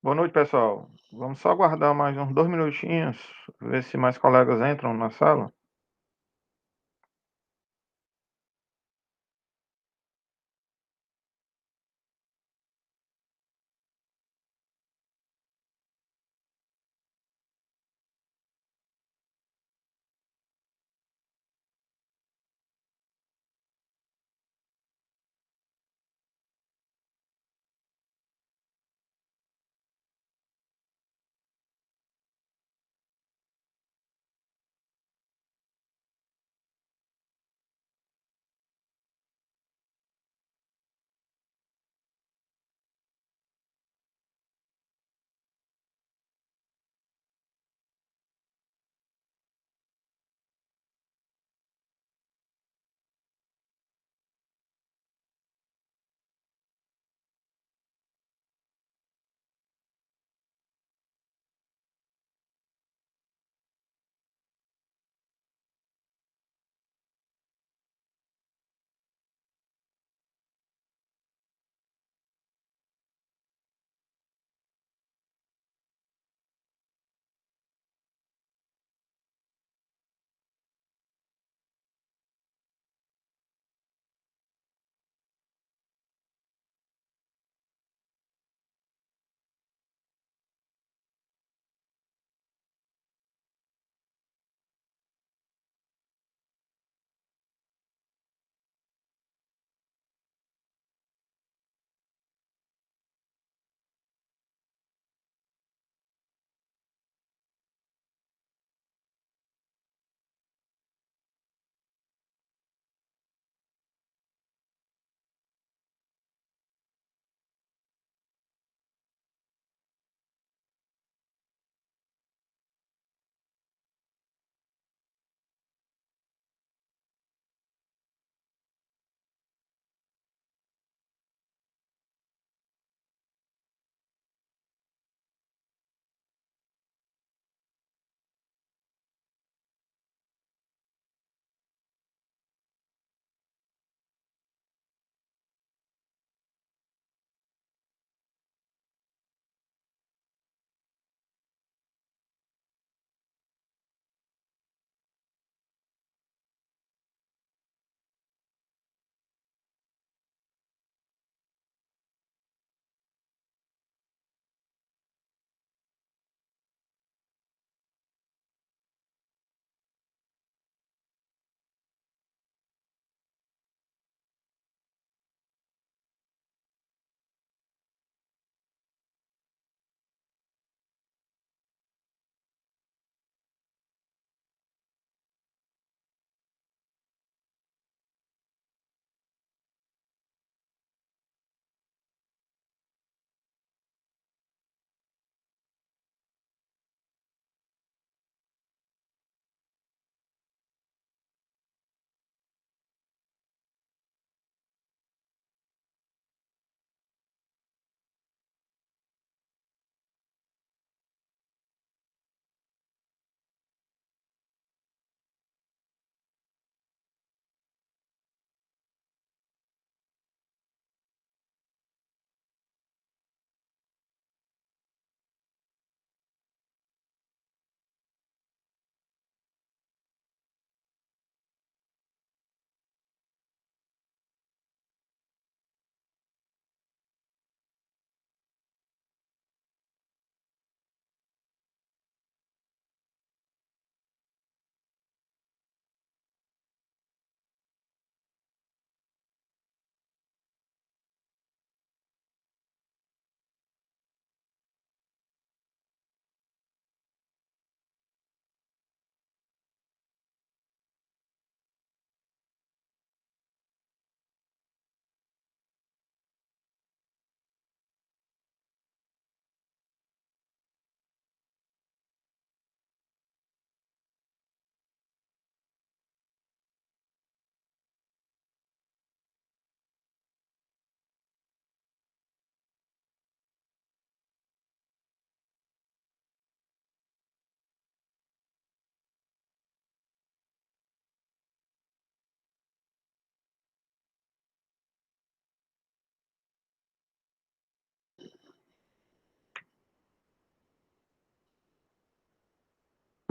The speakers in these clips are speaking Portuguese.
Boa noite, pessoal. Vamos só aguardar mais uns 2 minutinhos, ver se mais colegas entram na sala.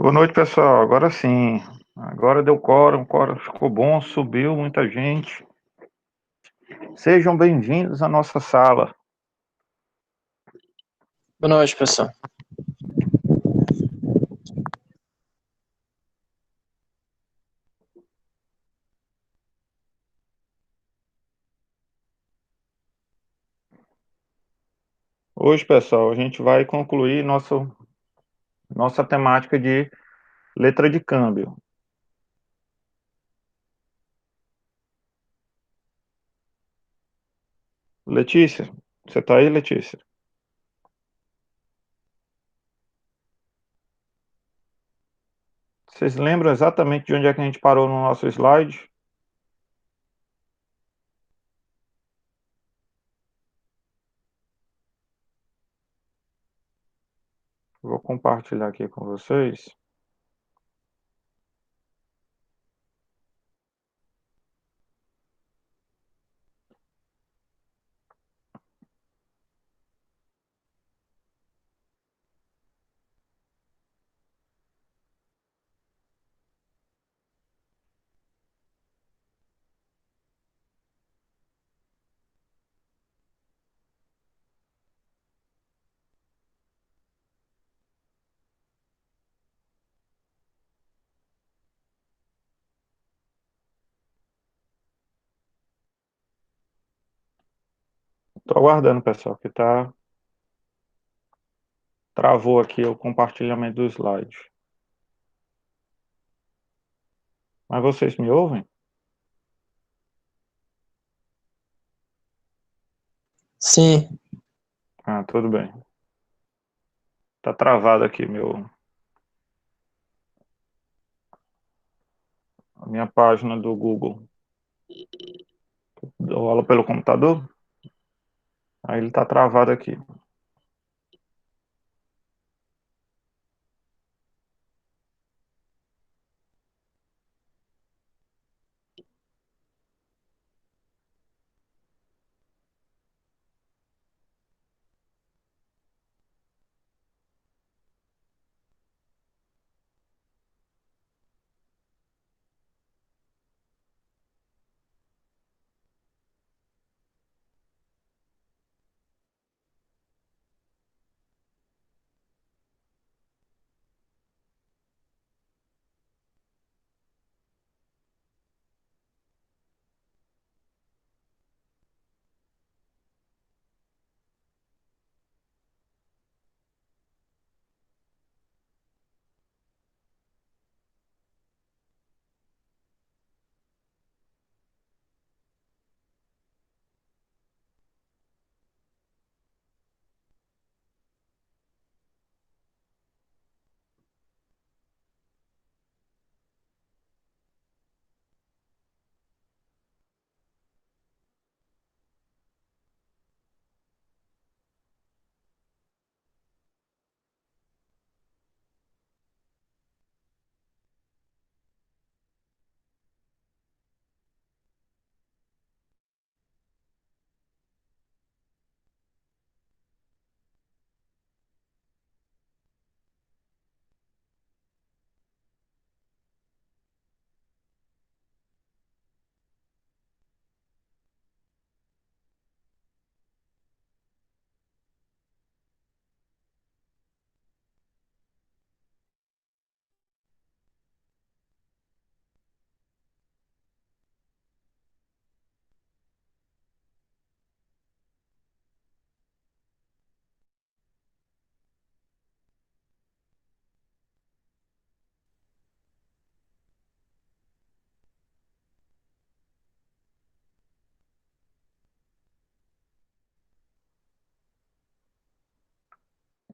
Boa noite, pessoal. Agora sim. Agora deu quórum, o quórum ficou bom, subiu muita gente. Sejam bem-vindos à nossa sala. Boa noite, pessoal. Hoje, pessoal, a gente vai concluir nossa temática de letra de câmbio. Letícia, você está aí, Letícia? Vocês lembram exatamente de onde é que a gente parou no nosso slide? Vou compartilhar aqui com vocês. Estou aguardando, pessoal, que travou aqui o compartilhamento do slide. Mas vocês me ouvem? Sim, Ah, tudo bem. Tá travado aqui a minha página do Google. Eu rolo pelo computador, aí ele tá travado aqui.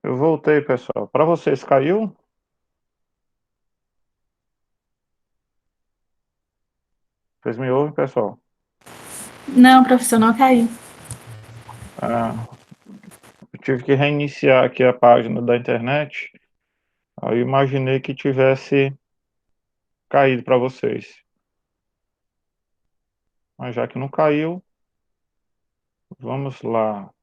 Eu voltei, pessoal. Para vocês caiu? Vocês me ouvem, pessoal? Não, professor, não caiu. Ah, eu tive que reiniciar aqui a página da internet. Aí eu imaginei que tivesse caído para vocês. Mas já que não caiu, vamos lá.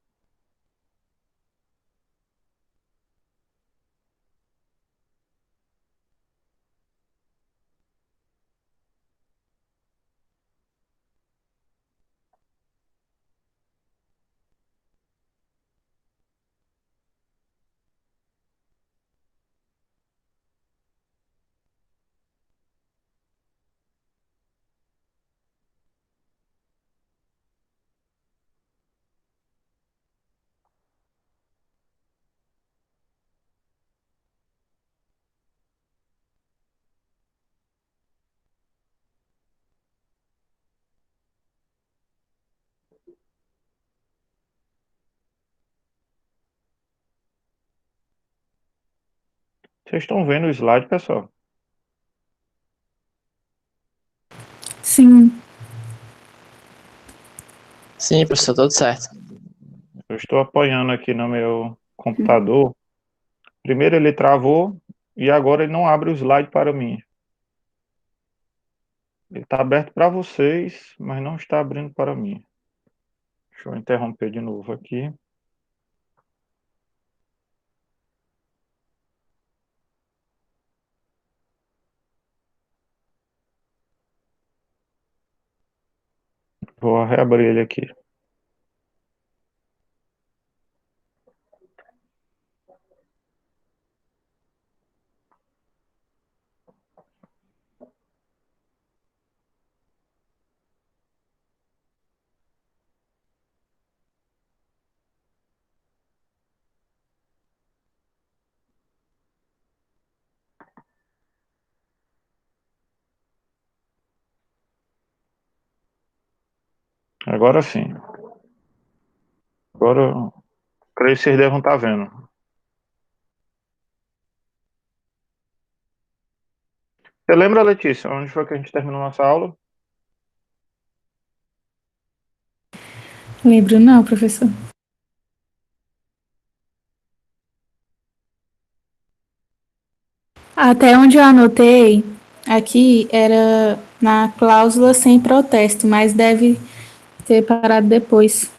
Vocês estão vendo o slide, pessoal? Sim. Sim, professor, tudo certo. Eu estou apanhando aqui no meu computador. Primeiro ele travou e agora ele não abre o slide para mim. Ele está aberto para vocês, mas não está abrindo para mim. Deixa eu interromper de novo aqui. Vou reabrir ele aqui. Agora sim. Agora, creio que vocês devem estar vendo. Você lembra, Letícia, onde foi que a gente terminou nossa aula? Lembro não, professor. Até onde eu anotei aqui era na cláusula sem protesto, mas deve ter parado depois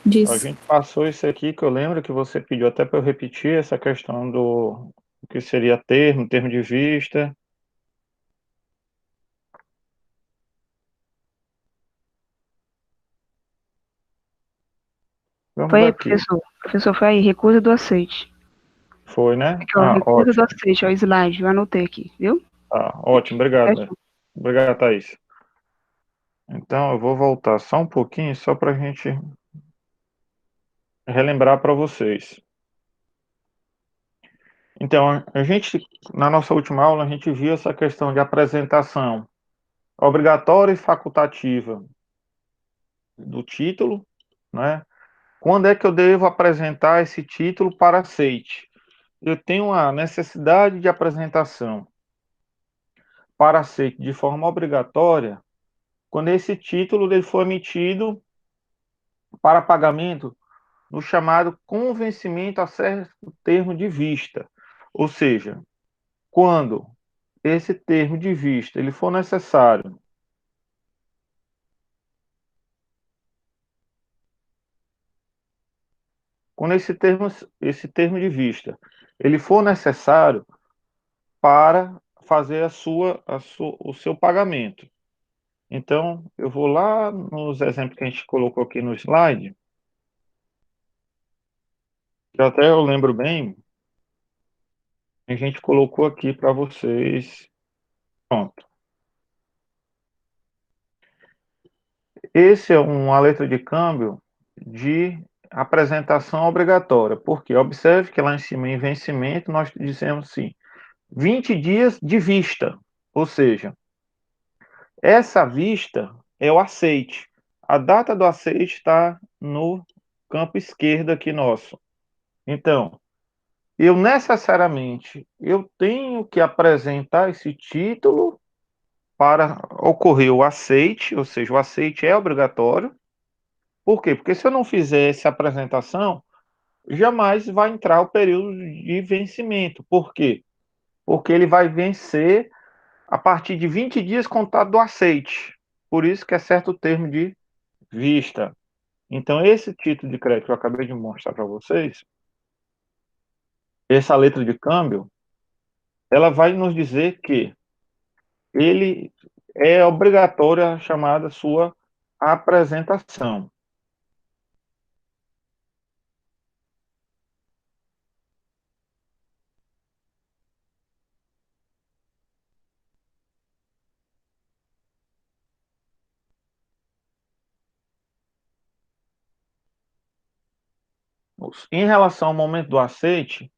A disso. gente passou isso aqui, que eu lembro que você pediu até para eu repetir essa questão do que seria termo de vista. Vamos Foi aí, aqui. professor. Professor, foi aí, recusa do aceite. Foi, né? Aqui, ó, Ah, recusa do ótimo. aceite, ó, slide, eu anotei aqui, viu? Ah, ótimo, obrigado, né? Certinho. Obrigado, Thaís. Então, eu vou voltar só um pouquinho, só para a gente relembrar para vocês. Então, a gente, na nossa última aula, a gente viu essa questão de apresentação obrigatória e facultativa do título, né? Quando é que eu devo apresentar esse título para aceite? Eu tenho a necessidade de apresentação para aceite de forma obrigatória quando esse título ele for emitido para pagamento no chamado convencimento a certo termo de vista. Ou seja, quando esse termo de vista ele for necessário, quando esse termo de vista ele for necessário para fazer o seu pagamento. Então, eu vou lá nos exemplos que a gente colocou aqui no slide, que até eu lembro bem, a gente colocou aqui para vocês. Pronto. Esse é uma letra de câmbio de apresentação obrigatória, porque observe que lá em cima em vencimento nós dizemos assim, 20 dias de vista, ou seja, essa vista é o aceite. A data do aceite está no campo esquerdo aqui nosso. Então, eu necessariamente eu tenho que apresentar esse título para ocorrer o aceite, ou seja, o aceite é obrigatório. Por quê? Porque se eu não fizer essa apresentação, jamais vai entrar o período de vencimento. Por quê? Porque ele vai vencer a partir de 20 dias contado do aceite. Por isso que é certo o termo de vista. Então, esse título de crédito que eu acabei de mostrar para vocês, essa letra de câmbio, ela vai nos dizer que ele é obrigatória a chamada sua apresentação. Em relação ao momento do aceite,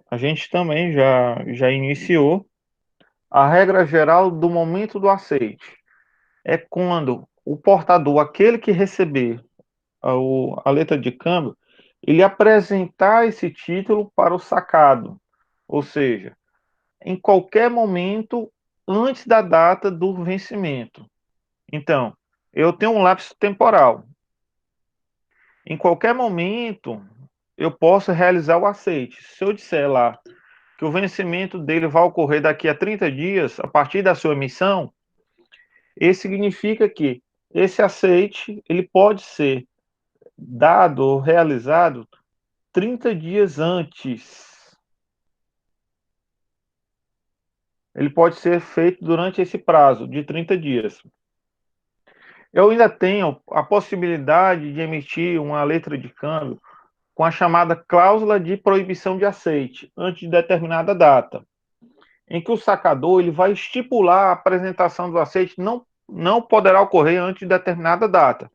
a gente também já iniciou a regra geral do momento do aceite. É quando o portador, aquele que receber a letra de câmbio, ele apresentar esse título para o sacado, ou seja, em qualquer momento antes da data do vencimento. Então, eu tenho um lapso temporal. Em qualquer momento, eu posso realizar o aceite. Se eu disser lá que o vencimento dele vai ocorrer daqui a 30 dias, a partir da sua emissão, isso significa que esse aceite ele pode ser dado ou realizado 30 dias antes. Ele pode ser feito durante esse prazo de 30 dias. Eu ainda tenho a possibilidade de emitir uma letra de câmbio com a chamada cláusula de proibição de aceite antes de determinada data, em que o sacador ele vai estipular a apresentação do aceite não poderá ocorrer antes de determinada data.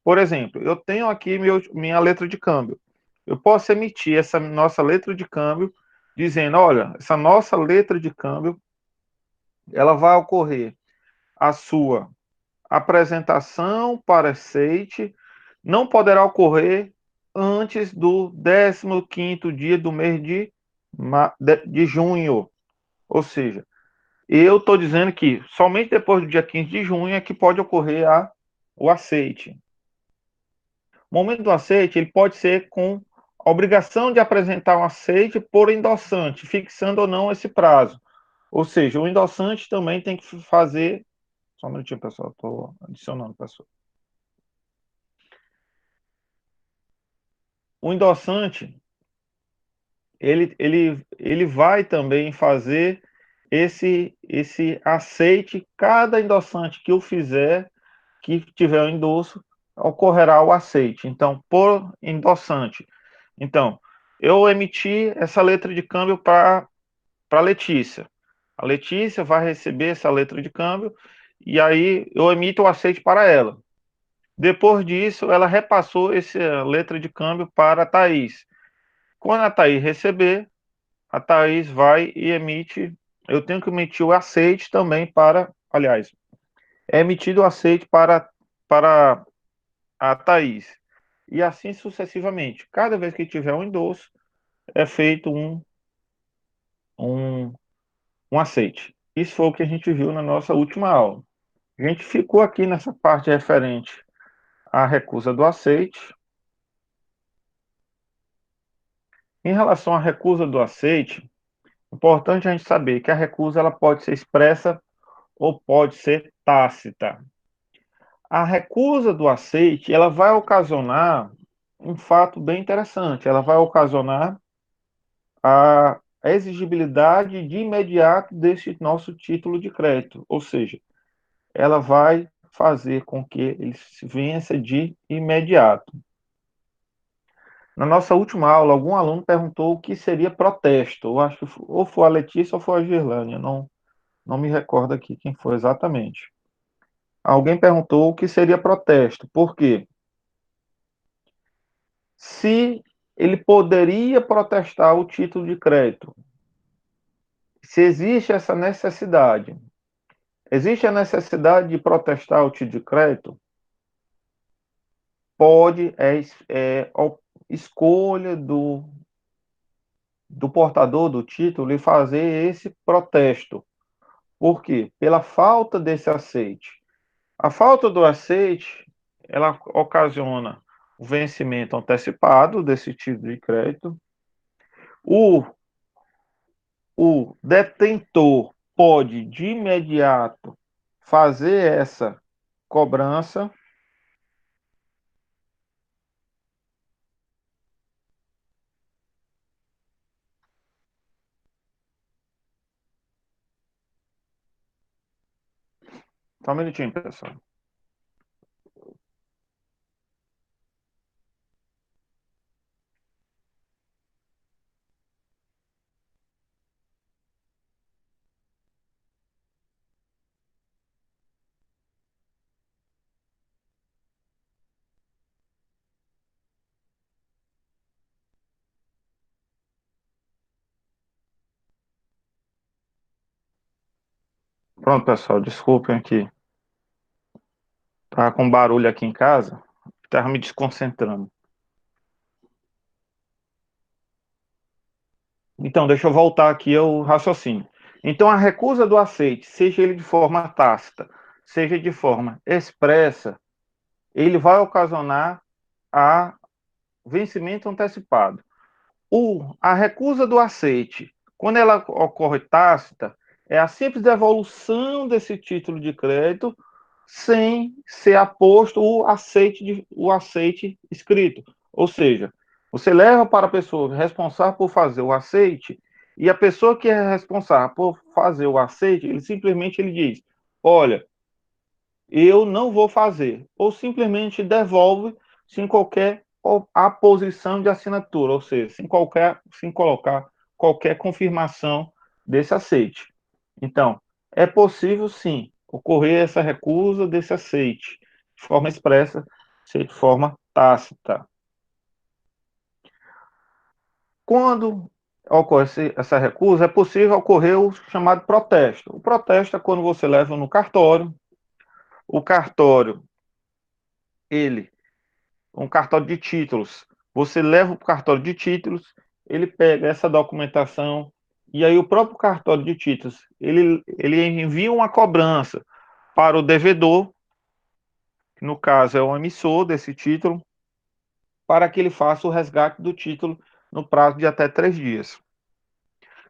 Por exemplo, eu tenho aqui minha letra de câmbio. Eu posso emitir essa nossa letra de câmbio dizendo, olha, essa nossa letra de câmbio, ela vai ocorrer a sua apresentação para aceite, não poderá ocorrer antes do 15º dia do mês de junho. Ou seja, eu estou dizendo que somente depois do dia 15 de junho é que pode ocorrer o aceite. O momento do aceite ele pode ser com a obrigação de apresentar um aceite por endossante, fixando ou não esse prazo. Ou seja, o endossante também tem que fazer. Só um minutinho, pessoal, estou adicionando, pessoal. O endossante, ele vai também fazer esse aceite, cada endossante que o fizer, que tiver o endosso, ocorrerá o aceite. Então, por endossante. Então, eu emiti essa letra de câmbio para Letícia. A Letícia vai receber essa letra de câmbio e aí eu emito o aceite para ela. Depois disso, ela repassou essa letra de câmbio para a Thaís. Quando a Thaís receber, a Thaís vai e emite. Eu tenho que emitir o aceite também para. Aliás, é emitido o aceite para a Thaís. E assim sucessivamente. Cada vez que tiver um endosso, é feito um, um aceite. Isso foi o que a gente viu na nossa última aula. A gente ficou aqui nessa parte referente à recusa do aceite. Em relação à recusa do aceite, é importante a gente saber que a recusa ela pode ser expressa ou pode ser tácita. A recusa do aceite, ela vai ocasionar um fato bem interessante. Ela vai ocasionar a exigibilidade de imediato desse nosso título de crédito, ou seja, ela vai fazer com que ele se vença de imediato. Na nossa última aula, algum aluno perguntou o que seria protesto. Eu acho que ou foi a Letícia ou foi a Girlânia, não me recordo aqui quem foi exatamente. Alguém perguntou o que seria protesto. Por quê? Se ele poderia protestar o título de crédito. Se existe a necessidade de protestar o título de crédito, pode, escolha do portador do título e fazer esse protesto. Por quê? Pela falta desse aceite. A falta do aceite, ela ocasiona o vencimento antecipado desse título de crédito. O, o detentor pode, de imediato, fazer essa cobrança. Só um minutinho, pessoal. Pronto, pessoal, desculpem aqui. Tava com barulho aqui em casa, tava me desconcentrando. Então, deixa eu voltar aqui ao raciocínio. Então, a recusa do aceite, seja ele de forma tácita, seja de forma expressa, ele vai ocasionar a vencimento antecipado. A recusa do aceite, quando ela ocorre tácita, é a simples devolução desse título de crédito sem ser aposto o aceite escrito. Ou seja, você leva para a pessoa responsável por fazer o aceite e a pessoa que é responsável por fazer o aceite, ele diz: olha, eu não vou fazer, ou simplesmente devolve sem qualquer aposição de assinatura, ou seja, sem colocar qualquer confirmação desse aceite. Então, é possível sim ocorrer essa recusa desse aceite de forma expressa, de forma tácita. Quando ocorre essa recusa, é possível ocorrer o chamado protesto. O protesto é quando você leva no cartório, o cartório, ele um cartório de títulos. Você leva o cartório de títulos, ele pega essa documentação e aí o próprio cartório de títulos, ele envia uma cobrança para o devedor, que no caso é o emissor desse título, para que ele faça o resgate do título no prazo de até 3 dias.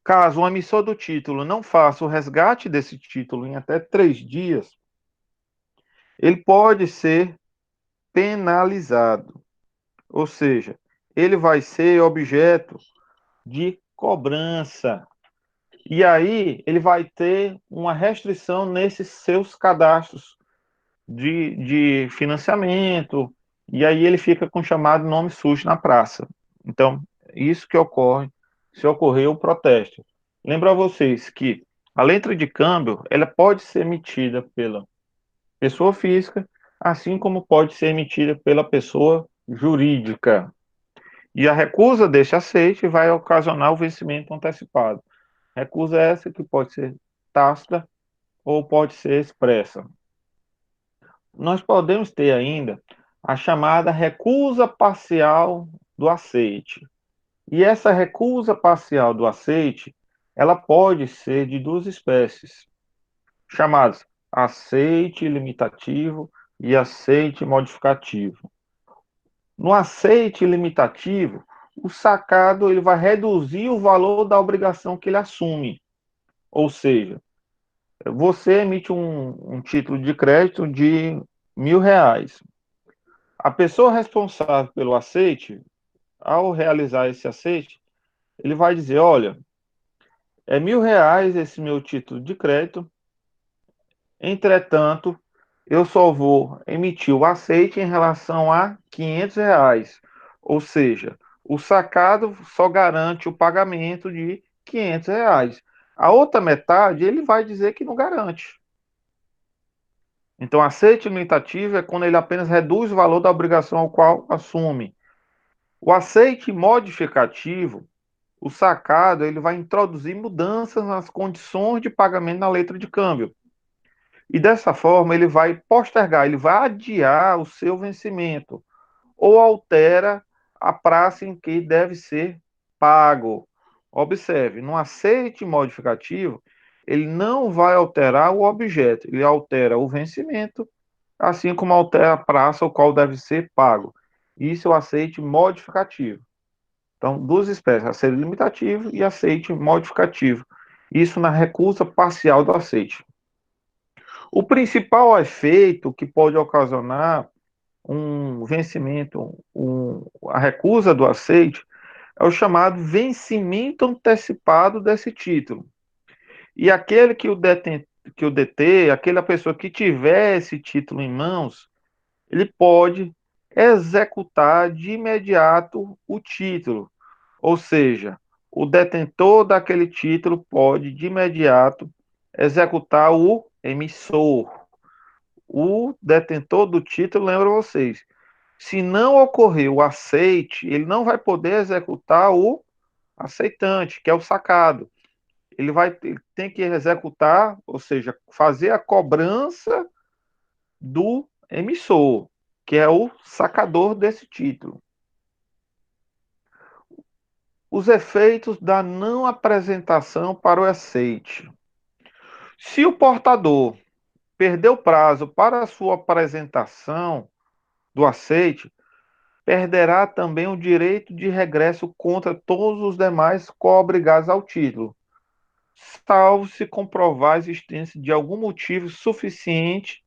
Caso o emissor do título não faça o resgate desse título em até 3 dias, ele pode ser penalizado. Ou seja, ele vai ser objeto de cobrança. E aí ele vai ter uma restrição nesses seus cadastros de financiamento, e aí ele fica com o chamado nome sujo na praça. Então, isso que ocorre se ocorrer o protesto. Lembro a vocês que a letra de câmbio, ela pode ser emitida pela pessoa física, assim como pode ser emitida pela pessoa jurídica. E a recusa deste aceite vai ocasionar o vencimento antecipado. Recusa essa que pode ser tácita ou pode ser expressa. Nós podemos ter ainda a chamada recusa parcial do aceite. E essa recusa parcial do aceite, ela pode ser de duas espécies, chamadas aceite limitativo e aceite modificativo. No aceite limitativo, o sacado ele vai reduzir o valor da obrigação que ele assume. Ou seja, você emite um título de crédito de R$ 1.000. A pessoa responsável pelo aceite, ao realizar esse aceite, ele vai dizer, olha, é R$ 1.000 esse meu título de crédito, entretanto, eu só vou emitir o aceite em relação a R$ 500. Ou seja, o sacado só garante o pagamento de R$ 500. A outra metade, ele vai dizer que não garante. Então, aceite limitativo é quando ele apenas reduz o valor da obrigação ao qual assume. O aceite modificativo, o sacado, ele vai introduzir mudanças nas condições de pagamento na letra de câmbio. E dessa forma, ele vai postergar, ele vai adiar o seu vencimento ou altera a praça em que deve ser pago. Observe, no aceite modificativo, ele não vai alterar o objeto, ele altera o vencimento, assim como altera a praça ao qual deve ser pago. Isso é o aceite modificativo. Então, duas espécies, aceite limitativo e aceite modificativo. Isso na recusa parcial do aceite. O principal efeito que pode ocasionar um vencimento, a recusa do aceite, é o chamado vencimento antecipado desse título. E aquele que o deter, aquela pessoa que tiver esse título em mãos, ele pode executar de imediato o título. Ou seja, o detentor daquele título pode de imediato executar o emissor. O detentor do título, lembra vocês, se não ocorrer o aceite, ele não vai poder executar o aceitante, que é o sacado. Ele tem que executar, ou seja, fazer a cobrança do emissor, que é o sacador desse título. Os efeitos da não apresentação para o aceite. Se o portador perdeu prazo para a sua apresentação do aceite, perderá também o direito de regresso contra todos os demais co-obrigados ao título, salvo se comprovar a existência de algum motivo suficiente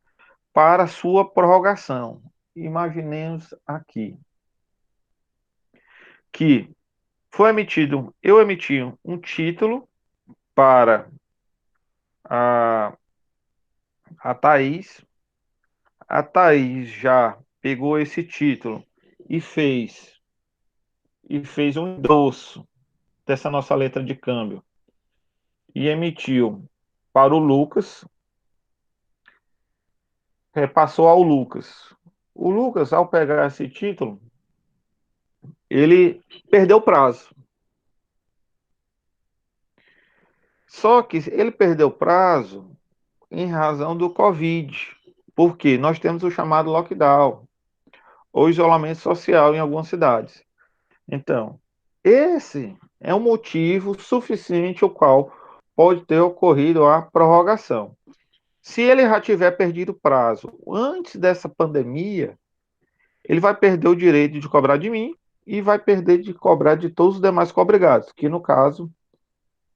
para sua prorrogação. Imaginemos aqui que eu emiti um título para a Thaís. A Thaís já pegou esse título e fez um endosso dessa nossa letra de câmbio e emitiu para o Lucas, repassou ao Lucas. O Lucas, ao pegar esse título, ele perdeu o prazo. Só que ele perdeu o prazo em razão do Covid, porque nós temos o chamado lockdown, ou isolamento social em algumas cidades. Então, esse é um motivo suficiente o qual pode ter ocorrido a prorrogação. Se ele já tiver perdido o prazo antes dessa pandemia, ele vai perder o direito de cobrar de mim e vai perder de cobrar de todos os demais cobrigados, que no caso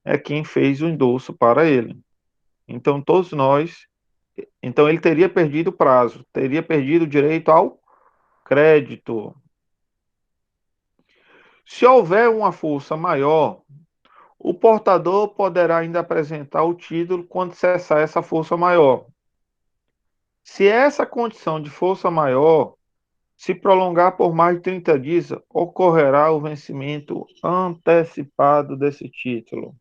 é quem fez o endosso para ele. Então, todos nós. Então, ele teria perdido o prazo, teria perdido o direito ao crédito. Se houver uma força maior, o portador poderá ainda apresentar o título quando cessar essa força maior. Se essa condição de força maior se prolongar por mais de 30 dias, ocorrerá o vencimento antecipado desse título.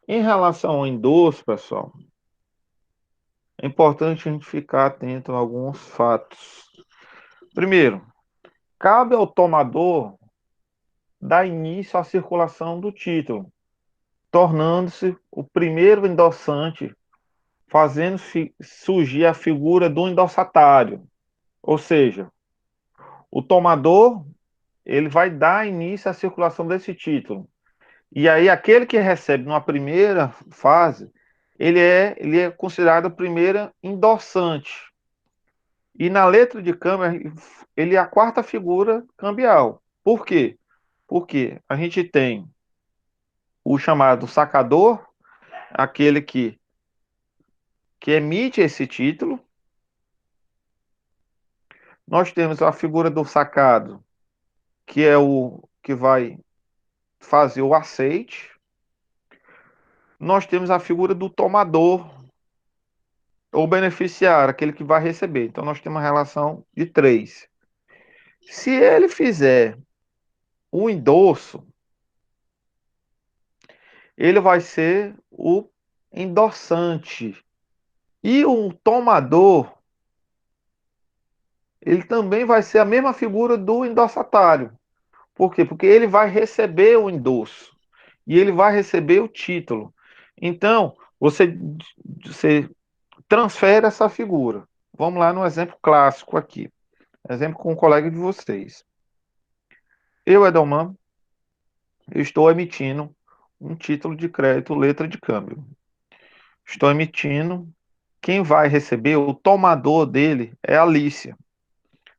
Em relação ao endosso, pessoal, é importante a gente ficar atento a alguns fatos. Primeiro, cabe ao tomador dar início à circulação do título, tornando-se o primeiro endossante, fazendo surgir a figura do endossatário. Ou seja, o tomador ele vai dar início à circulação desse título. E aí, aquele que recebe numa primeira fase, ele é considerado o primeiro endossante. E na letra de câmbio, ele é a quarta figura cambial. Por quê? Porque a gente tem o chamado sacador, aquele que emite esse título. Nós temos a figura do sacado, que é o que vai fazer o aceite. Nós temos a figura do tomador, ou beneficiário, aquele que vai receber. Então, nós temos uma relação de 3. Se ele fizer o endosso, ele vai ser o endossante. E o tomador, ele também vai ser a mesma figura do endossatário. Por quê? Porque ele vai receber o endosso. E ele vai receber o título. Então, você transfere essa figura. Vamos lá no exemplo clássico aqui. Exemplo com um colega de vocês. Eu, Edelman, estou emitindo um título de crédito, letra de câmbio. Estou emitindo. Quem vai receber, o tomador dele, é a Alicia.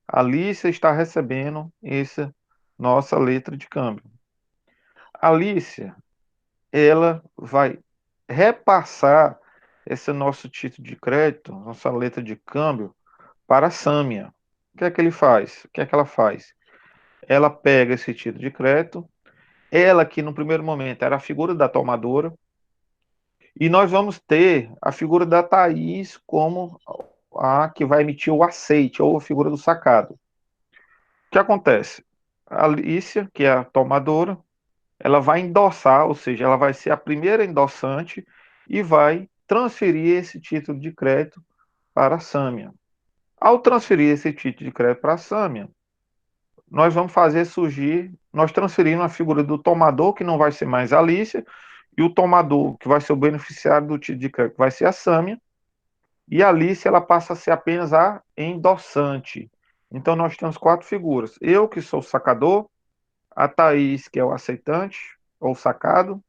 A Alicia está recebendo essa nossa letra de câmbio. A Alicia, ela vai repassar esse nosso título de crédito, nossa letra de câmbio, para a Sâmia. O que é que ele faz? O que é que ela faz? Ela pega esse título de crédito, ela que no primeiro momento era a figura da tomadora, e nós vamos ter a figura da Thaís como a que vai emitir o aceite, ou a figura do sacado. O que acontece? A Alicia, que é a tomadora, ela vai endossar, ou seja, ela vai ser a primeira endossante e vai transferir esse título de crédito para a Sâmia. Ao transferir esse título de crédito para a Sâmia, nós vamos fazer surgir, nós transferimos a figura do tomador, que não vai ser mais a Alicia, e o tomador, que vai ser o beneficiário do título de crédito, vai ser a Sâmia, E a Alice, ela passa a ser apenas a endossante. Então, nós temos 4 figuras. Eu, que sou o sacador, a Thaís, que é o aceitante, ou sacado.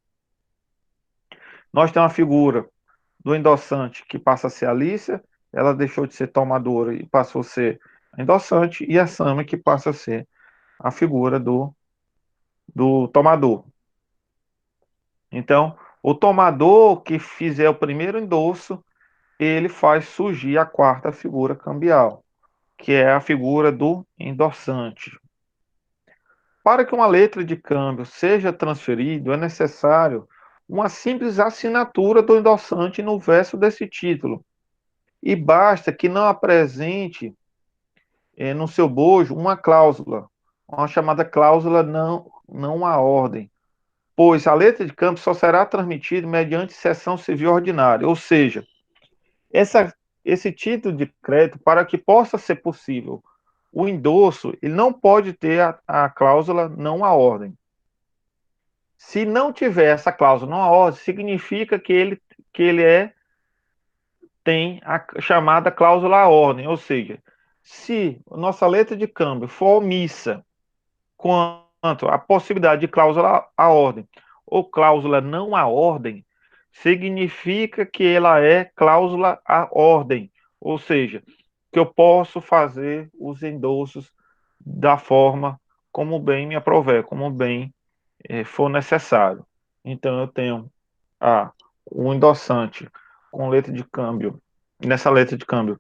Nós temos a figura do endossante, que passa a ser a Alicia, ela deixou de ser tomadora e passou a ser endossante, e a Sammy, que passa a ser a figura do tomador. Então, o tomador que fizer o primeiro endosso, ele faz surgir a quarta figura cambial, que é a figura do endossante. Para que uma letra de câmbio seja transferida, é necessário uma simples assinatura do endossante no verso desse título. E basta que não apresente no seu bojo uma cláusula, uma chamada cláusula não à ordem, pois a letra de câmbio só será transmitida mediante sessão civil ordinária, ou seja, esse título de crédito, para que possa ser possível o endosso, ele não pode ter a cláusula não à ordem. Se não tiver essa cláusula não à ordem, significa que ele tem a chamada cláusula à ordem, ou seja, se nossa letra de câmbio for omissa quanto à possibilidade de cláusula à ordem ou cláusula não à ordem, significa que ela é cláusula à ordem, ou seja, que eu posso fazer os endossos da forma como bem me aprover, como bem for necessário. Então eu tenho o endossante com letra de câmbio, nessa letra de câmbio,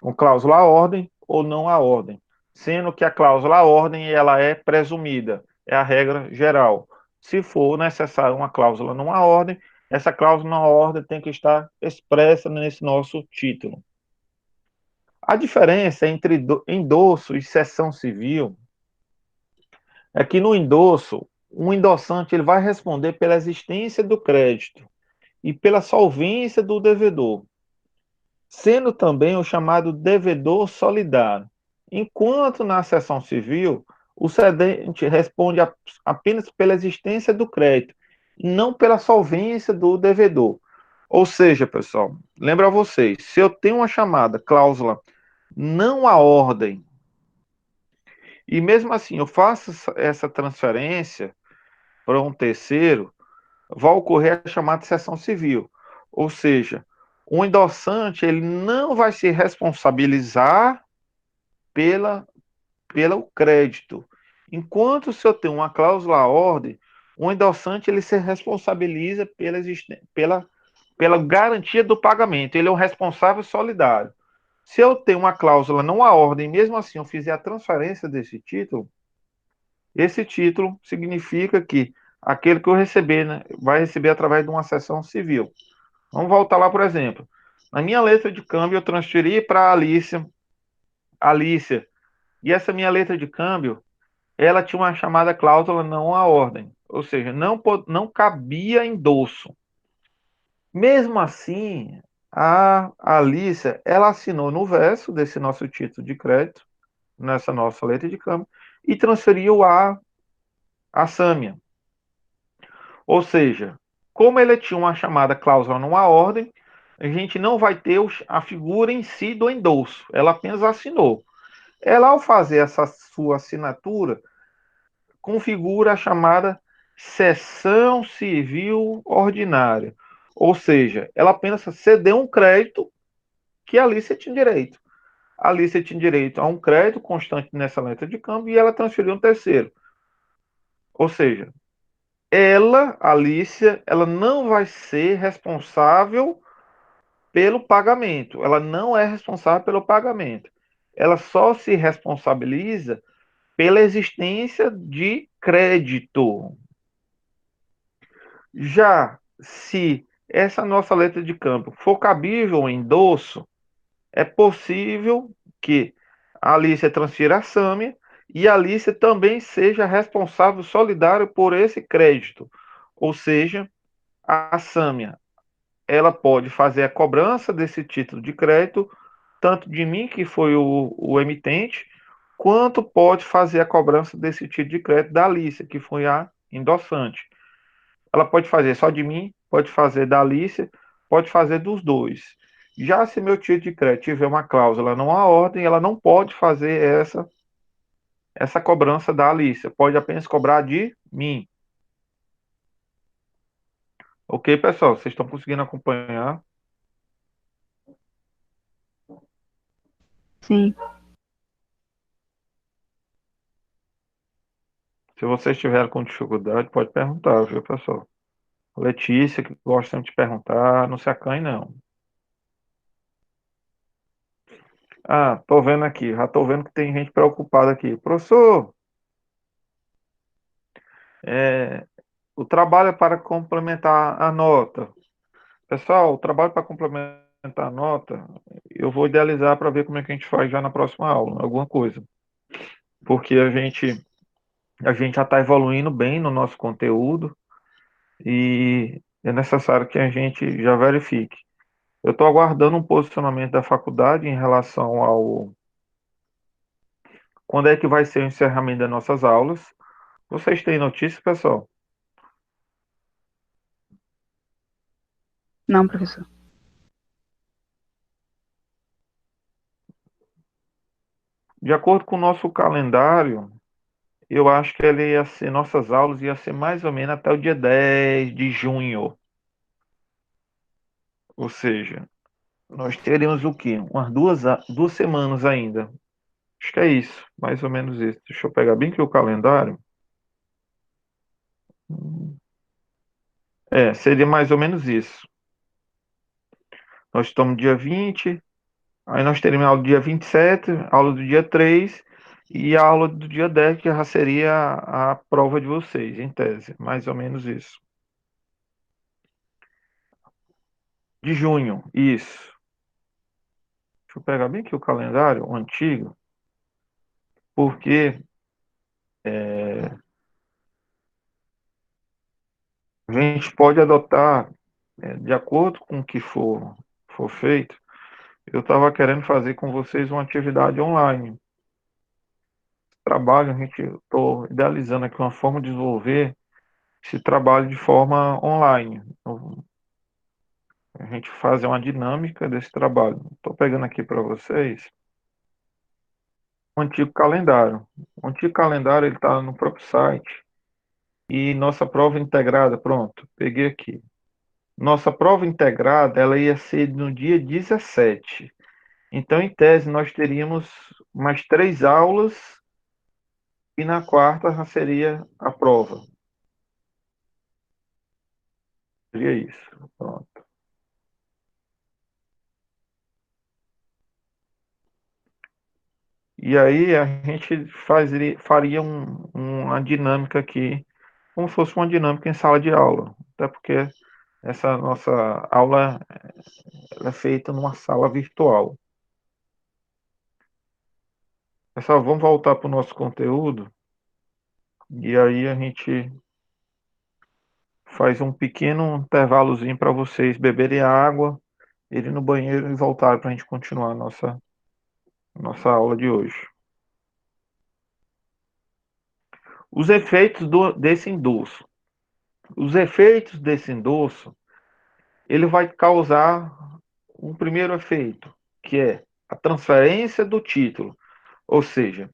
com cláusula à ordem ou não à ordem, sendo que a cláusula à ordem ela é presumida, é a regra geral. Se for necessário uma cláusula não à ordem, essa cláusula não à ordem tem que estar expressa nesse nosso título. A diferença entre endosso e cessão civil é que no endosso, um endossante ele vai responder pela existência do crédito e pela solvência do devedor, sendo também o chamado devedor solidário. Enquanto na seção civil, o cedente responde apenas pela existência do crédito, e não pela solvência do devedor. Ou seja, pessoal, lembra vocês, se eu tenho uma chamada cláusula não à ordem, e mesmo assim eu faço essa transferência para um terceiro, vai ocorrer a chamada seção civil. Ou seja, o endossante ele não vai se responsabilizar pelo crédito. Enquanto se eu tenho uma cláusula à ordem, o endossante ele se responsabiliza pela garantia do pagamento. Ele é o responsável solidário. Se eu tenho uma cláusula não à ordem, mesmo assim eu fizer a transferência desse título, esse título significa que aquele que eu receber, né, vai receber através de uma sessão civil. Vamos voltar lá, por exemplo. Na minha letra de câmbio, eu transferi para a Alicia, e essa minha letra de câmbio, ela tinha uma chamada cláusula não à ordem, ou seja, não cabia endosso. Mesmo assim, a Alicia, ela assinou no verso desse nosso título de crédito, nessa nossa letra de câmbio, e transferiu a Sâmia. Ou seja, como ele tinha uma chamada cláusula numa ordem, a gente não vai ter a figura em si do endosso, ela apenas assinou. Ela, ao fazer essa sua assinatura, configura a chamada cessão civil ordinária. Ou seja, ela apenas cedeu um crédito que a Alicia tinha direito. A Alicia tinha direito a um crédito constante nessa letra de câmbio e ela transferiu um terceiro. Ou seja, ela, Alicia, ela não vai ser responsável pelo pagamento. Ela não é responsável pelo pagamento. Ela só se responsabiliza pela existência de crédito. Já se essa nossa letra de câmbio for cabível em endosso, é possível que a Alicia transfira a Sâmia e a Alicia também seja responsável solidário por esse crédito. Ou seja, a Sâmia ela pode fazer a cobrança desse título de crédito, tanto de mim, que foi o emitente, quanto pode fazer a cobrança desse título de crédito da Alicia, que foi a endossante. Ela pode fazer só de mim, pode fazer da Alicia, pode fazer dos dois. Já se meu título de crédito tiver uma cláusula não à ordem, ela não pode fazer essa cobrança da Alicia. Pode apenas cobrar de mim. Ok, pessoal? Vocês estão conseguindo acompanhar? Sim. Se vocês estiverem com dificuldade, pode perguntar, viu, pessoal? Letícia, que gosta sempre de perguntar, não se acanhe, não. Ah, tô vendo aqui, já tô vendo que tem gente preocupada aqui. Professor, o trabalho é para complementar a nota. Pessoal, o trabalho para complementar a nota, eu vou idealizar para ver como é que a gente faz já na próxima aula, alguma coisa. Porque a gente já está evoluindo bem no nosso conteúdo e é necessário que a gente já verifique. Eu estou aguardando um posicionamento da faculdade em relação ao quando é que vai ser o encerramento das nossas aulas. Vocês têm notícia, pessoal? Não, professor. De acordo com o nosso calendário, eu acho que nossas aulas ia ser mais ou menos até o dia 10 de junho. Ou seja, nós teríamos o quê? Umas duas semanas ainda. Acho que é isso, mais ou menos isso. Deixa eu pegar bem aqui o calendário. Seria mais ou menos isso. Nós estamos no dia 20, aí nós teríamos a aula do dia 27, a aula do dia 3 e a aula do dia 10, que já seria a prova de vocês, em tese. Mais ou menos isso. De junho, isso. Deixa eu pegar bem aqui o calendário, o antigo, porque a gente pode adotar, de acordo com o que for feito. Eu estava querendo fazer com vocês uma atividade online. Trabalho, estou idealizando aqui uma forma de desenvolver esse trabalho de forma online. Então, a gente fazer uma dinâmica desse trabalho. Estou pegando aqui para vocês o antigo calendário. O antigo calendário ele está no próprio site. E nossa prova integrada, pronto, peguei aqui. Nossa prova integrada, ela ia ser no dia 17. Então, em tese, nós teríamos mais 3 aulas e na quarta já seria a prova. Seria isso. Pronto. E aí a gente faria uma dinâmica aqui, como se fosse uma dinâmica em sala de aula. Até porque essa nossa aula ela é feita numa sala virtual. Pessoal, vamos voltar para o nosso conteúdo. E aí a gente faz um pequeno intervalozinho para vocês beberem água, irem no banheiro e voltar para a gente continuar a nossa aula de hoje. Os efeitos desse endosso. Os efeitos desse endosso, ele vai causar um primeiro efeito, que é a transferência do título. Ou seja,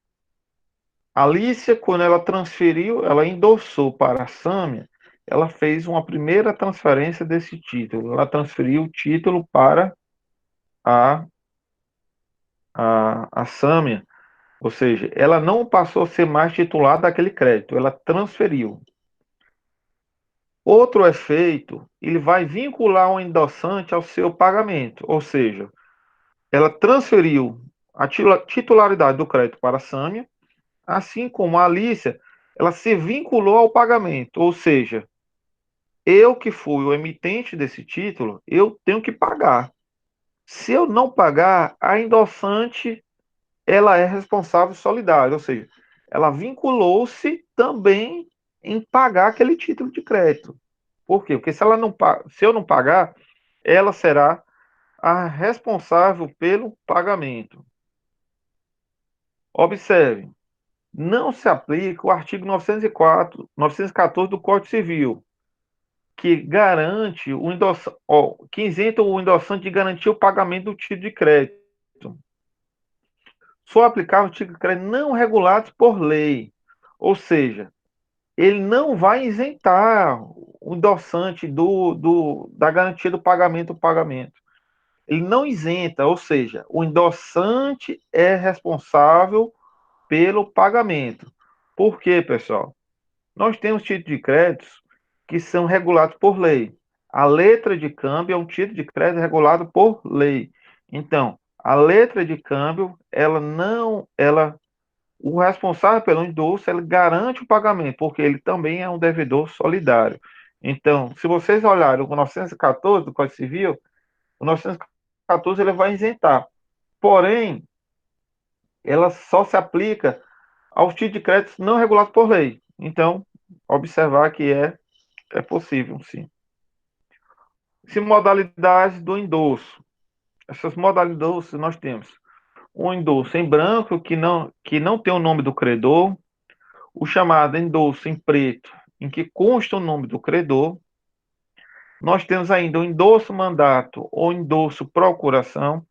a Alicia, quando ela transferiu, ela endossou para a Sâmia, ela fez uma primeira transferência desse título. Ela transferiu o título para a, a Sâmia. Ou seja, ela não passou a ser mais titular daquele crédito, ela transferiu. Outro efeito, ele vai vincular o endossante ao seu pagamento, ou seja, ela transferiu a titularidade do crédito para a Sâmia, assim como a Alícia, ela se vinculou ao pagamento, ou seja, eu que fui o emitente desse título, eu tenho que pagar. Se eu não pagar, a endossante ela é responsável solidária, ou seja, ela vinculou-se também em pagar aquele título de crédito. Por quê? Porque se eu não pagar, ela será a responsável pelo pagamento. Observe, não se aplica o artigo 914 do Código Civil, que garante o endossante, que isenta o endossante de garantir o pagamento do título de crédito. Só aplicável o título de crédito não regulados por lei. Ou seja, ele não vai isentar o endossante da garantia do pagamento. Ele não isenta, ou seja, o endossante é responsável pelo pagamento. Por quê, pessoal? Nós temos títulos de créditos que são regulados por lei. A letra de câmbio é um título de crédito regulado por lei. Então, a letra de câmbio, o responsável pelo endosso, ele garante o pagamento, porque ele também é um devedor solidário. Então, se vocês olharem o 914 do Código Civil, o 914 ele vai isentar. Porém, ela só se aplica aos títulos de crédito não regulados por lei. Então, observar que é possível, sim. Se modalidades do endosso. Essas modalidades nós temos o endosso em branco, que não tem o nome do credor, o chamado endosso em preto, em que consta o nome do credor. Nós temos ainda o endosso mandato ou endosso procuração,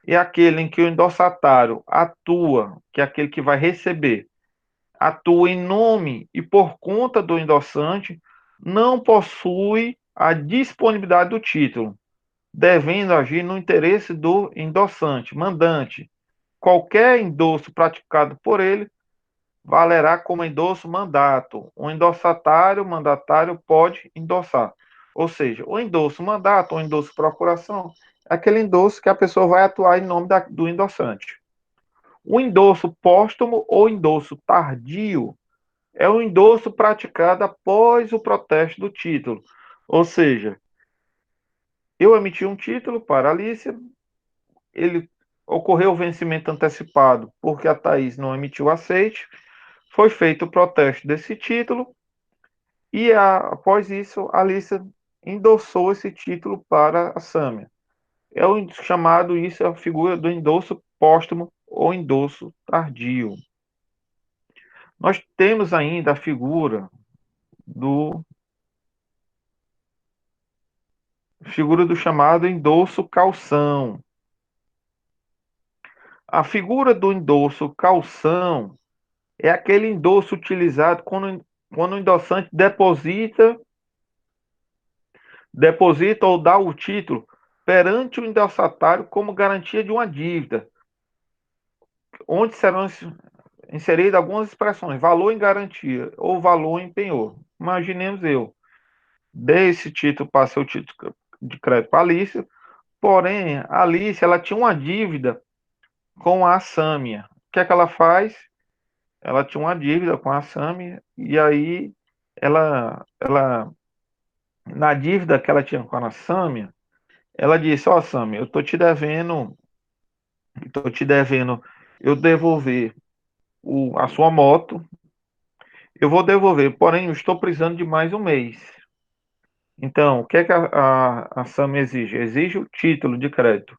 é aquele em que o endossatário atua, que é aquele que vai receber, atua em nome e por conta do endossante, não possui a disponibilidade do título, devendo agir no interesse do endossante, mandante. Qualquer endosso praticado por ele valerá como endosso mandato. O endossatário, mandatário pode endossar. Ou seja, o endosso mandato ou endosso procuração é aquele endosso que a pessoa vai atuar em nome do endossante. O endosso póstumo ou endosso tardio é o endosso praticado após o protesto do título. Ou seja, eu emiti um título para a Alicia, ele ocorreu o vencimento antecipado porque a Thaís não emitiu aceite, foi feito o protesto desse título e após isso a Alicia endossou esse título para a Sâmia. É o chamado, isso é a figura do endosso póstumo ou endosso tardio. Nós temos ainda a figura do chamado endosso calção. A figura do endosso calção é aquele endosso utilizado quando o endossante deposita ou dá o título perante o endossatário como garantia de uma dívida, onde serão inseridas algumas expressões, valor em garantia ou valor em penhor. Imaginemos eu, dei esse título, passei o título de crédito para a Alice, porém, a Alice ela tinha uma dívida com a Sâmia. O que é que ela faz? Ela tinha uma dívida com a Sâmia e aí ela na dívida que ela tinha com a Sâmia, ela disse: "Ó, Sâmia, eu tô te devendo eu devolver a sua moto, eu vou devolver, porém eu estou precisando de mais um mês." Então, o que é que a Sâmia exige? Exige o título de crédito.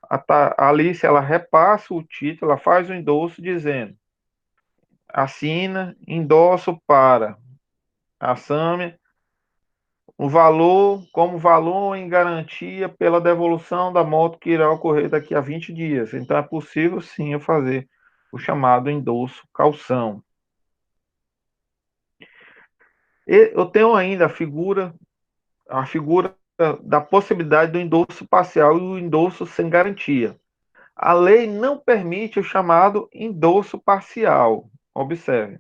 A Alice, ela repassa o título, ela faz o endosso dizendo: assina, endosso para a Sâmia o valor como valor em garantia pela devolução da moto que irá ocorrer daqui a 20 dias. Então é possível sim eu fazer o chamado endosso calção. Eu tenho ainda a figura da possibilidade do endosso parcial e o endosso sem garantia. A lei não permite o chamado endosso parcial. Observe,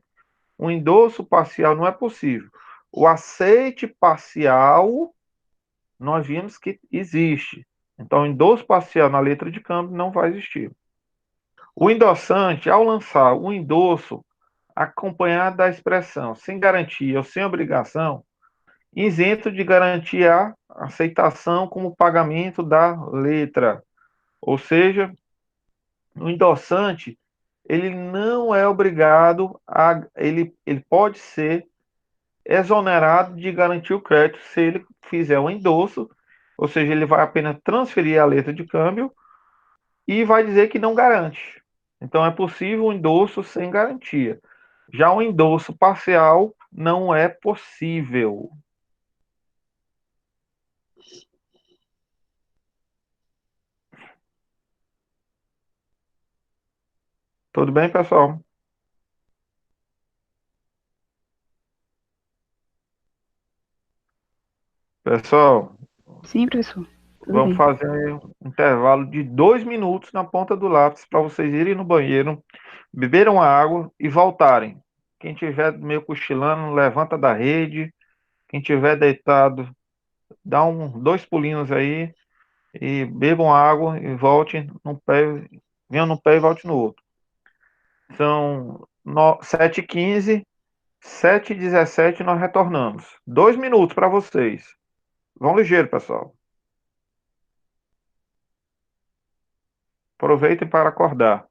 o endosso parcial não é possível. O aceite parcial, nós vimos que existe. Então, o endosso parcial na letra de câmbio não vai existir. O endossante, ao lançar o endosso acompanhado da expressão sem garantia ou sem obrigação, isento de garantir a aceitação como pagamento da letra. Ou seja, o endossante, ele não é obrigado ele pode ser exonerado de garantir o crédito se ele fizer um endosso, ou seja, ele vai apenas transferir a letra de câmbio e vai dizer que não garante. Então é possível um endosso sem garantia. Já um endosso parcial não é possível. Tudo bem, pessoal? Pessoal, Sim, professor. Tudo vamos bem. fazer um intervalo de 2 minutos na ponta do lápis para vocês irem no banheiro, beberam uma água e voltarem. Quem tiver meio cochilando, levanta da rede. Quem tiver deitado, dá dois pulinhos aí e bebam água e volte no pé, venham no pé e volte no outro. São 7h15, 7h17 nós retornamos. 2 minutos para vocês. Vão ligeiro, pessoal. Aproveitem para acordar.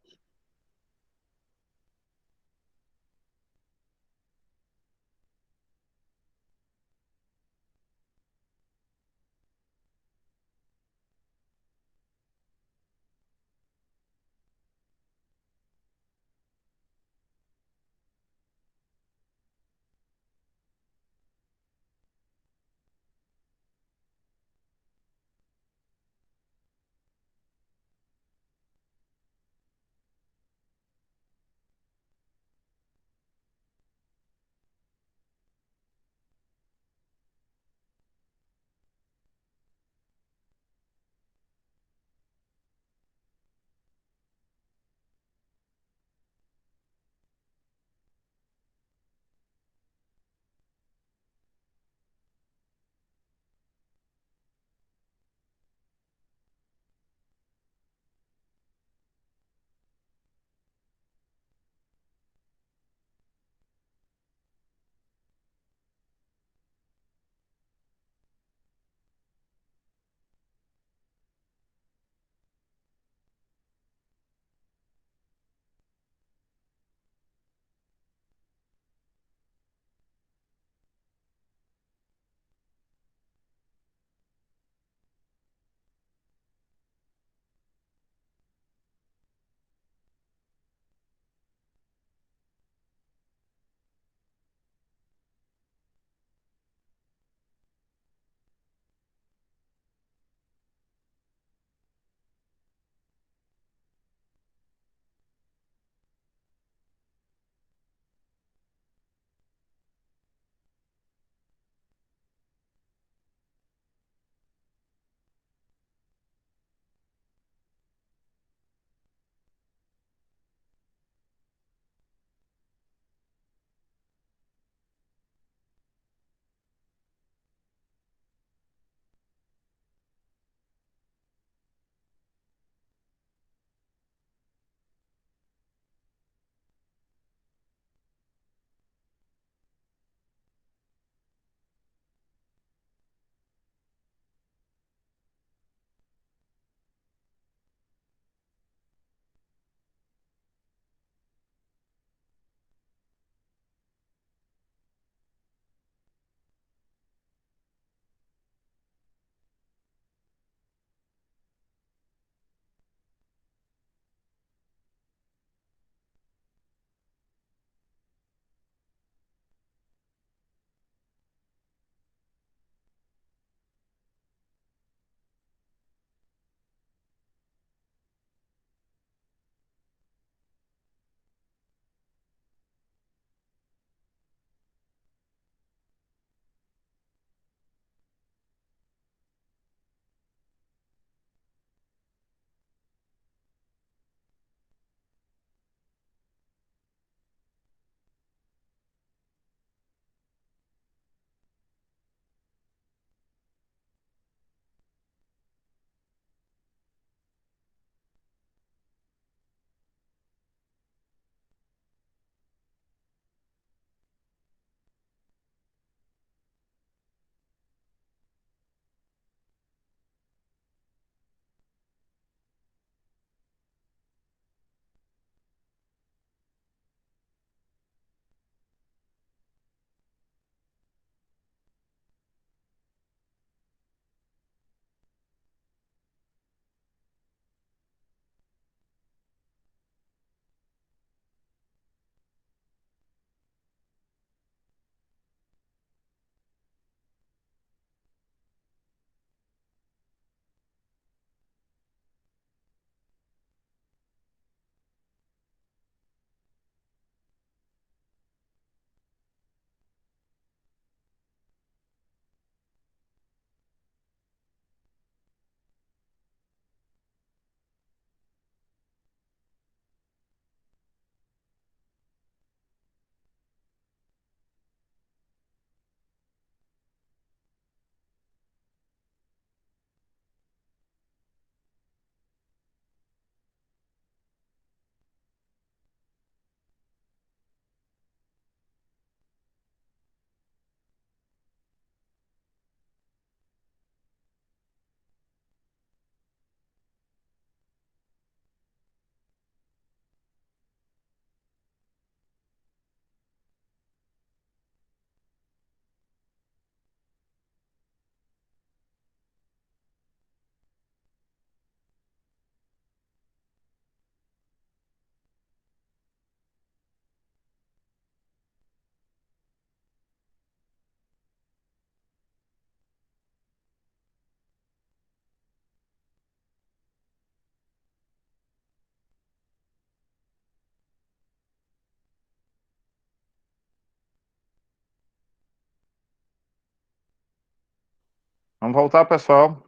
Vamos voltar, pessoal.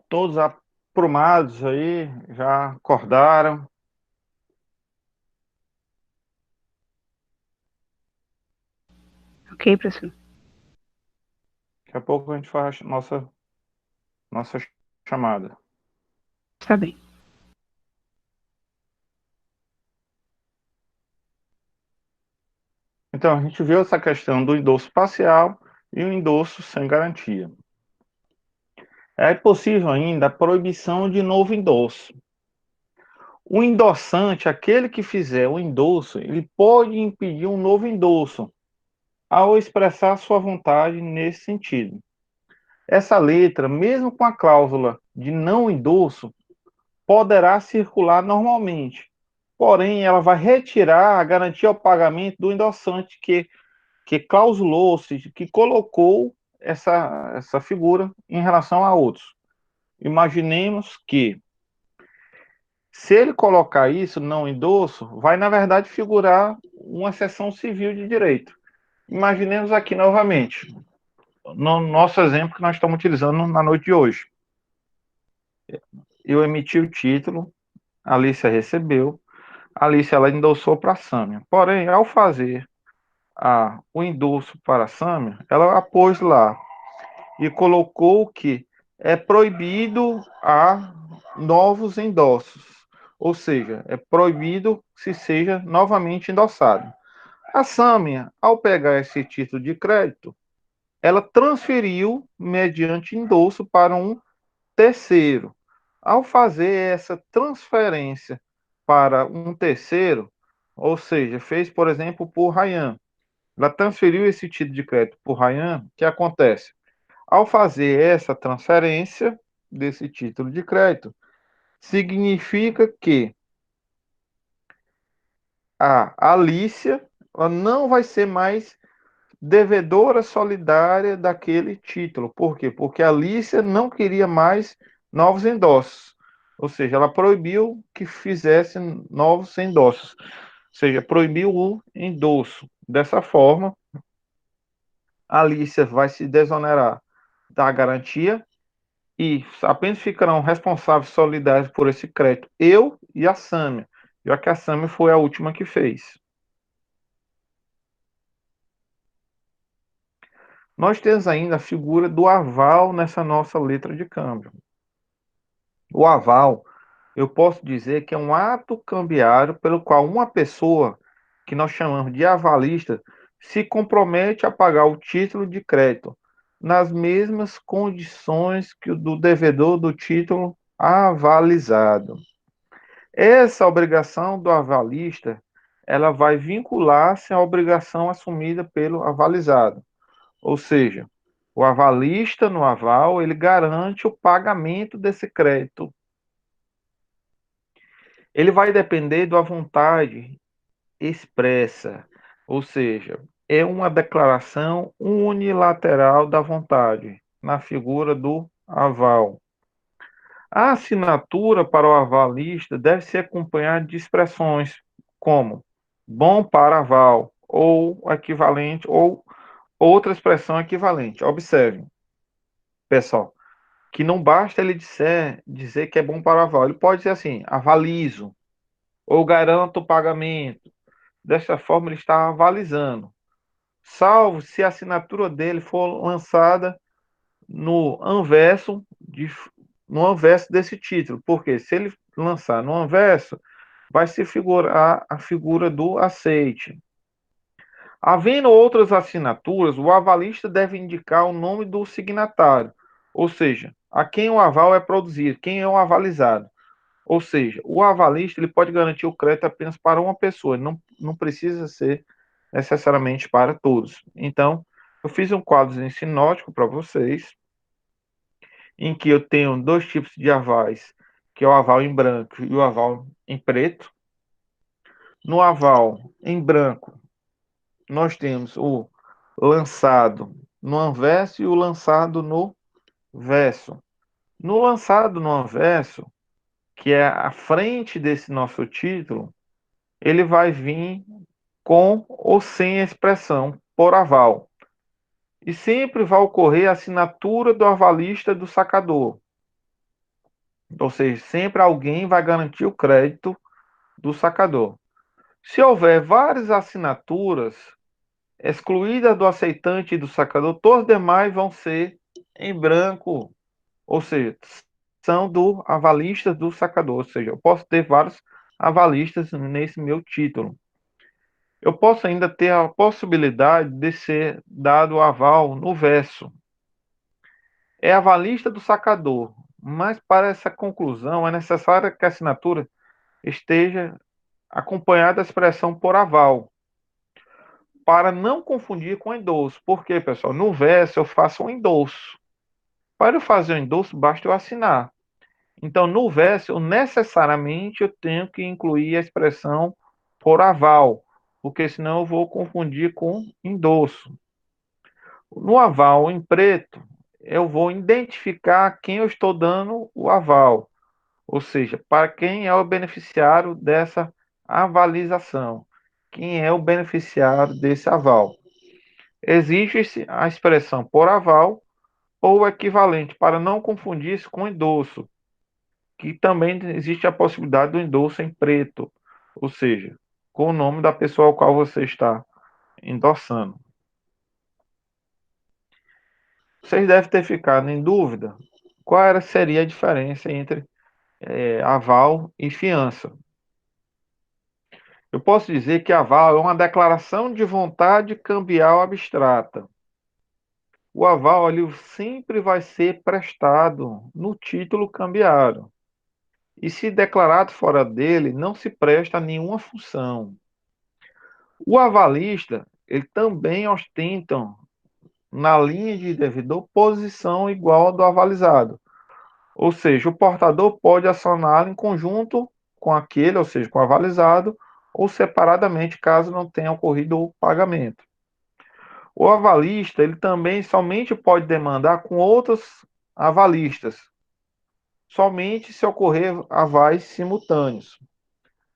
Todos aprumados aí, já acordaram. Ok, professor. Daqui a pouco a gente faz a nossa chamada. Está bem. Então, a gente viu essa questão do endosso parcial e o endosso sem garantia. É possível ainda a proibição de novo endosso. O endossante, aquele que fizer o endosso, ele pode impedir um novo endosso ao expressar sua vontade nesse sentido. Essa letra, mesmo com a cláusula de não endosso, poderá circular normalmente, porém ela vai retirar a garantia ao pagamento do endossante que clausulou, ou seja, que colocou essa figura em relação a outros. Imaginemos que, se ele colocar isso, não endosso, vai, na verdade, figurar uma seção civil de direito. Imaginemos aqui novamente, no nosso exemplo que nós estamos utilizando na noite de hoje. Eu emiti o título, a Alicia recebeu, a Alicia ela endossou para a Sâmia. Porém, ao fazer o endosso para a Sâmia, ela a pôs lá e colocou que é proibido a novos endossos, ou seja, é proibido que se seja novamente endossado. A Sâmia, ao pegar esse título de crédito, ela transferiu mediante endosso para um terceiro. Ao fazer essa transferência para um terceiro, ou seja, fez, por exemplo, por Rayan, ela transferiu esse título de crédito por Rayan, o que acontece? Ao fazer essa transferência desse título de crédito, significa que a Alicia ela não vai ser mais devedora solidária daquele título. Por quê? Porque a Alicia não queria mais novos endossos. Ou seja, ela proibiu que fizesse novos endossos. Ou seja, proibiu o endosso. Dessa forma, a Alicia vai se desonerar da garantia e apenas ficarão responsáveis solidários por esse crédito eu e a Sâmia, já que a Sâmia foi a última que fez. Nós temos ainda a figura do aval nessa nossa letra de câmbio. O aval, eu posso dizer que é um ato cambiário pelo qual uma pessoa, que nós chamamos de avalista, se compromete a pagar o título de crédito nas mesmas condições que o do devedor do título avalizado. Essa obrigação do avalista, ela vai vincular-se à obrigação assumida pelo avalizado. Ou seja, o avalista no aval, ele garante o pagamento desse crédito. Ele vai depender da vontade expressa, ou seja, é uma declaração unilateral da vontade, na figura do aval. A assinatura para o avalista deve ser acompanhada de expressões como bom para aval, ou equivalente, ou outra expressão equivalente. Observe, pessoal, que não basta ele dizer que é bom para aval. Ele pode dizer assim, avalizo, ou garanto o pagamento. Dessa forma, ele está avalizando. Salvo se a assinatura dele for lançada no anverso, no anverso desse título. Porque se ele lançar no anverso, vai se figurar a figura do aceite. Havendo outras assinaturas, o avalista deve indicar o nome do signatário, ou seja, a quem o aval é produzido, quem é o avalizado. Ou seja, o avalista ele pode garantir o crédito apenas para uma pessoa, não precisa ser necessariamente para todos. Então, eu fiz um quadro sinótico para vocês, em que eu tenho dois tipos de avais, que é o aval em branco e o aval em preto. No aval em branco, nós temos o lançado no anverso e o lançado no verso. No lançado no anverso, que é a frente desse nosso título, ele vai vir com ou sem a expressão por aval. E sempre vai ocorrer a assinatura do avalista do sacador. Ou seja, sempre alguém vai garantir o crédito do sacador. Se houver várias assinaturas excluídas do aceitante e do sacador, todos os demais vão ser em branco, ou seja, são do avalista do sacador. Ou seja, eu posso ter vários avalistas nesse meu título. Eu posso ainda ter a possibilidade de ser dado o aval no verso. É avalista do sacador, mas para essa conclusão é necessário que a assinatura esteja acompanhada da expressão por aval, para não confundir com endosso. Por quê, pessoal? No verso eu faço um endosso. Para eu fazer o endosso, basta eu assinar. Então, no verso, necessariamente eu tenho que incluir a expressão por aval, porque senão eu vou confundir com endosso. No aval em preto, eu vou identificar a quem eu estou dando o aval, ou seja, para quem é o beneficiário dessa avalização, quem é o beneficiário desse aval. Existe a expressão por aval ou equivalente, para não confundir isso com endosso, que também existe a possibilidade do endosso em preto, ou seja, com o nome da pessoa ao qual você está endossando. Vocês devem ter ficado em dúvida qual seria a diferença entre aval e fiança. Eu posso dizer que aval é uma declaração de vontade cambial abstrata. O aval ele sempre vai ser prestado no título cambiário. E se declarado fora dele, não se presta a nenhuma função. O avalista, ele também ostenta na linha de devedor posição igual ao do avalizado. Ou seja, o portador pode acioná-lo em conjunto com aquele, ou seja, com o avalizado, ou separadamente, caso não tenha ocorrido o pagamento. O avalista, ele também somente pode demandar com outros avalistas, somente se ocorrer avais simultâneos.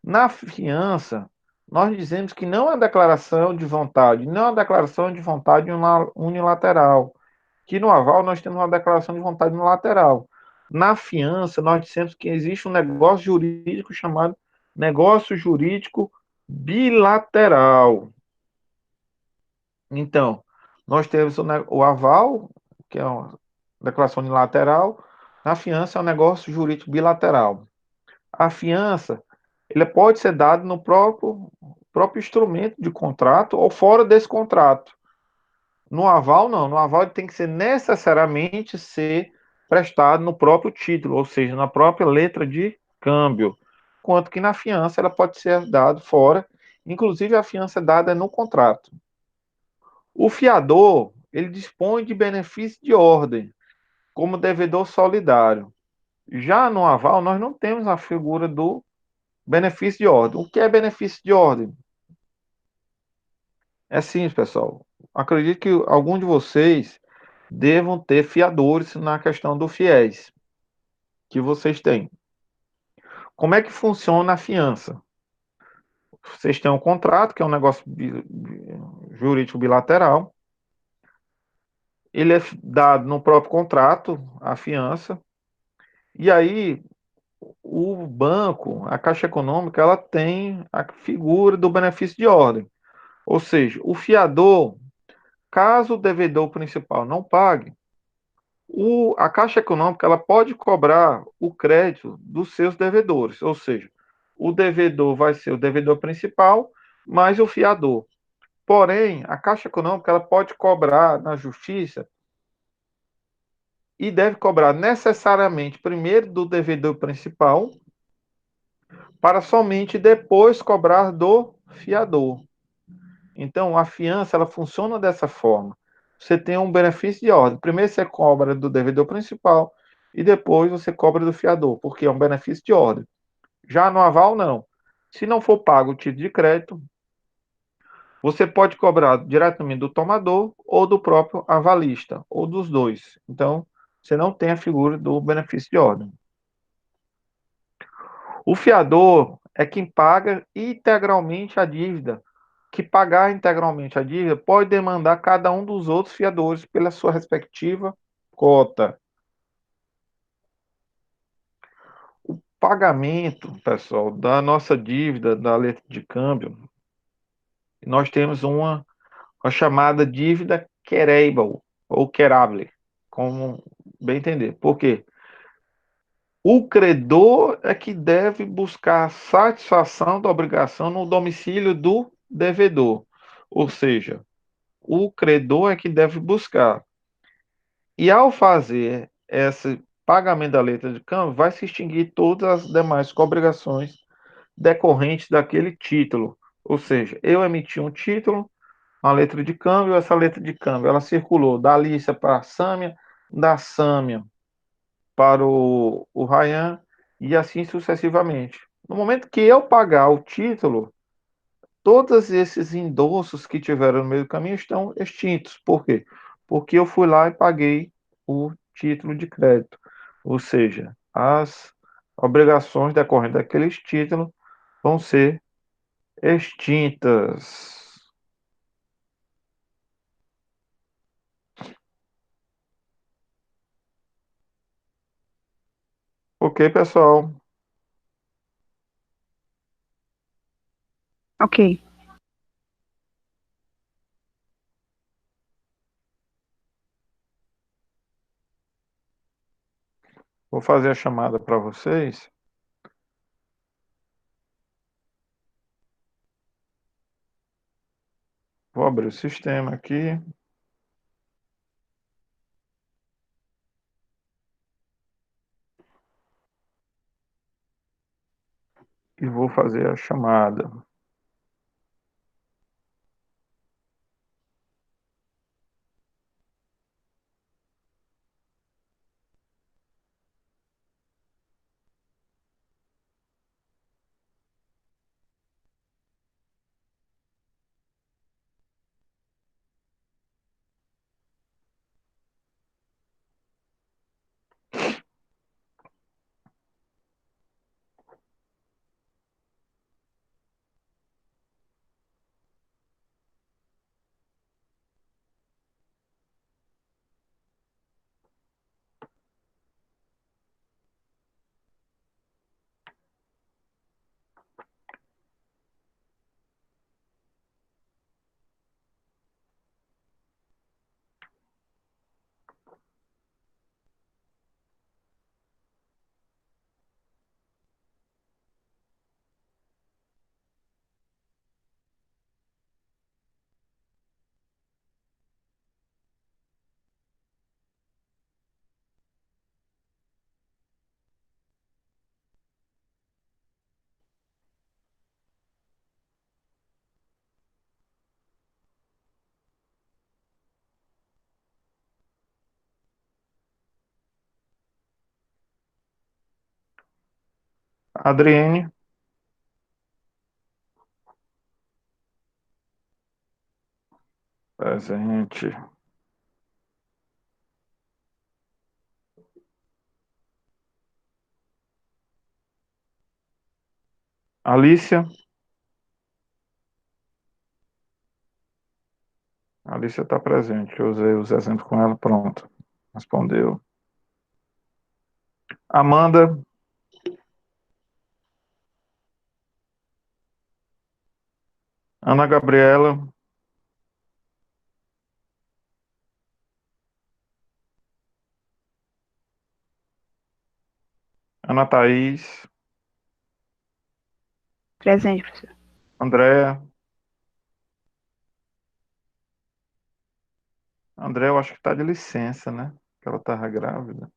Na fiança, nós dizemos que não é declaração de vontade, não é declaração de vontade unilateral, que no aval nós temos uma declaração de vontade unilateral. Na fiança, nós dissemos que existe um negócio jurídico chamado negócio jurídico bilateral. Então, nós temos o aval, que é uma declaração unilateral. Na fiança, é um negócio jurídico bilateral. A fiança, ele pode ser dado no próprio instrumento de contrato ou fora desse contrato. No aval, não. No aval, ele tem que ser necessariamente ser prestado no próprio título, ou seja, na própria letra de câmbio. Enquanto que na fiança, ela pode ser dada fora. Inclusive, a fiança é dada no contrato. O fiador, ele dispõe de benefício de ordem, como devedor solidário. Já no aval, nós não temos a figura do benefício de ordem. O que é benefício de ordem? É simples, pessoal. Acredito que algum de vocês devam ter fiadores na questão do fiéis que vocês têm. Como é que funciona a fiança? Vocês têm um contrato, que é um negócio jurídico bilateral. Ele é dado no próprio contrato, a fiança. E aí, o banco, a Caixa Econômica, ela tem a figura do benefício de ordem. Ou seja, o fiador, caso o devedor principal não pague, a Caixa Econômica ela pode cobrar o crédito dos seus devedores, ou seja, o devedor vai ser o devedor principal mais o fiador. Porém, a Caixa Econômica ela pode cobrar na justiça e deve cobrar necessariamente primeiro do devedor principal para somente depois cobrar do fiador. Então, a fiança ela funciona dessa forma. Você tem um benefício de ordem. Primeiro você cobra do devedor principal e depois você cobra do fiador, porque é um benefício de ordem. Já no aval, não. Se não for pago o título de crédito, você pode cobrar diretamente do tomador ou do próprio avalista, ou dos dois. Então, você não tem a figura do benefício de ordem. O fiador é quem paga integralmente a dívida que pagar integralmente a dívida pode demandar cada um dos outros fiadores pela sua respectiva cota. O pagamento, pessoal, da nossa dívida da letra de câmbio, nós temos uma chamada dívida querable ou querable, como bem entender. Por quê? O credor é que deve buscar a satisfação da obrigação no domicílio do devedor. Ou seja, o credor é que deve buscar. E ao fazer esse pagamento da letra de câmbio, vai se extinguir todas as demais obrigações decorrentes daquele título. Ou seja, eu emiti um título, uma letra de câmbio, essa letra de câmbio ela circulou da Alicia para a Sâmia, da Sâmia para o Ryan e assim sucessivamente. No momento que eu pagar o título, todos esses endossos que tiveram no meio do caminho estão extintos. Por quê? Porque eu fui lá e paguei o título de crédito. Ou seja, as obrigações decorrentes daqueles títulos vão ser extintas. Ok, pessoal. Ok. Vou fazer a chamada para vocês. Vou abrir o sistema aqui. E vou fazer a chamada. Adriene, presente. Alicia. Alicia está presente. Eu usei os exemplos com ela. Pronto. Respondeu. Amanda. Ana Gabriela. Ana Thaís. Presente, professor. Andréa. Andréa, eu acho que está de licença, né? Que ela estava grávida.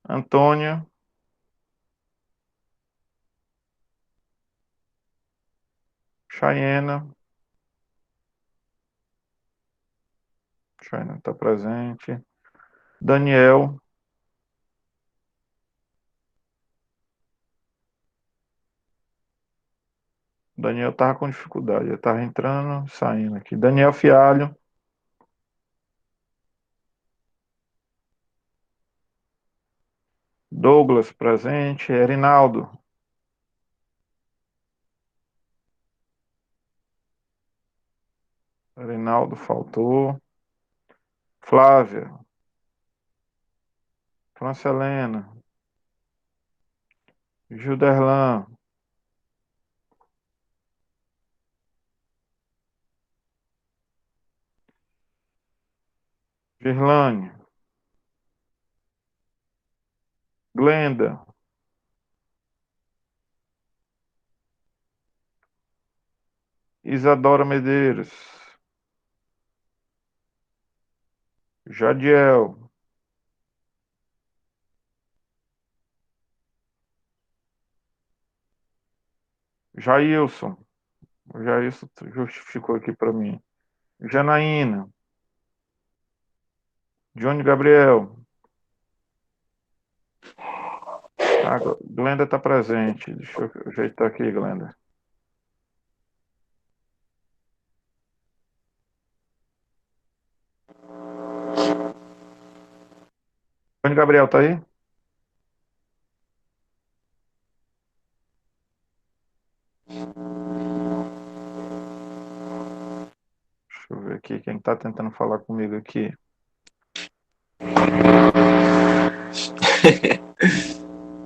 Antônia. Chayena. Chayena está presente. Daniel. Daniel estava com dificuldade. Ele estava entrando, saindo aqui. Daniel Fialho. Douglas, presente. Erinaldo. Erinaldo faltou. Flávia. Francelena. Gilderlan. Girlane. Glenda. Isadora Medeiros. Jadiel. Jailson. O Jailson justificou aqui para mim. Janaína. Johnny Gabriel. Glenda está presente. Deixa eu ajeitar aqui, Glenda. Johnny Gabriel tá aí? Deixa eu ver aqui quem está tentando falar comigo aqui.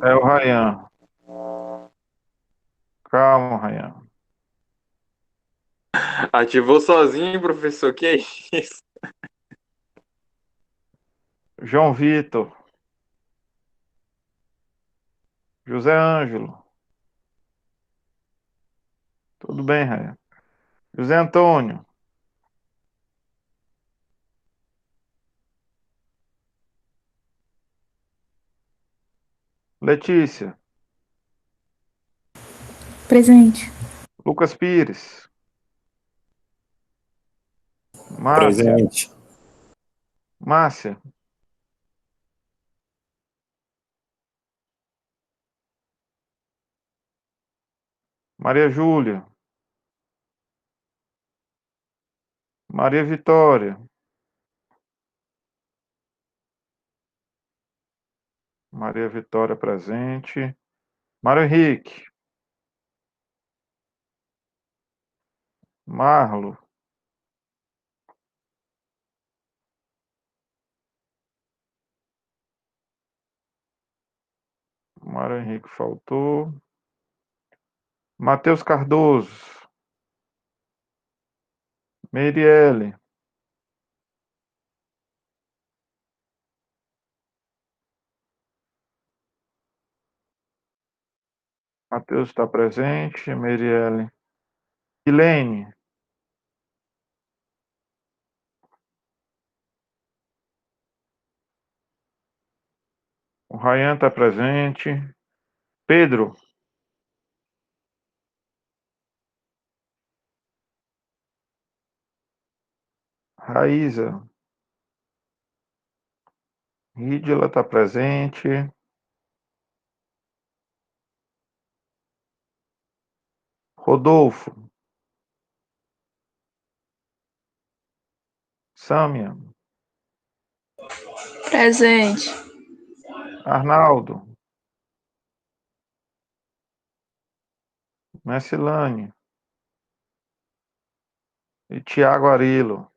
É o Rayan. Calma, Rayan. Ativou sozinho, professor? Que é isso? João Vitor. José Ângelo. Tudo bem, Rayan. José Antônio. Letícia. Presente. Lucas Pires. Márcia. Presente. Márcia. Maria Júlia. Maria Vitória. Maria Vitória presente. Mário Henrique. Marlo. Mário Henrique faltou. Matheus Cardoso. Meirielle. Matheus está presente. Meirielle. Ilene. O Rayan está presente. Pedro. Raíza. Rídila está presente. Rodolfo. Sâmia. Presente. Arnaldo. Messilane. E Tiago Arilo.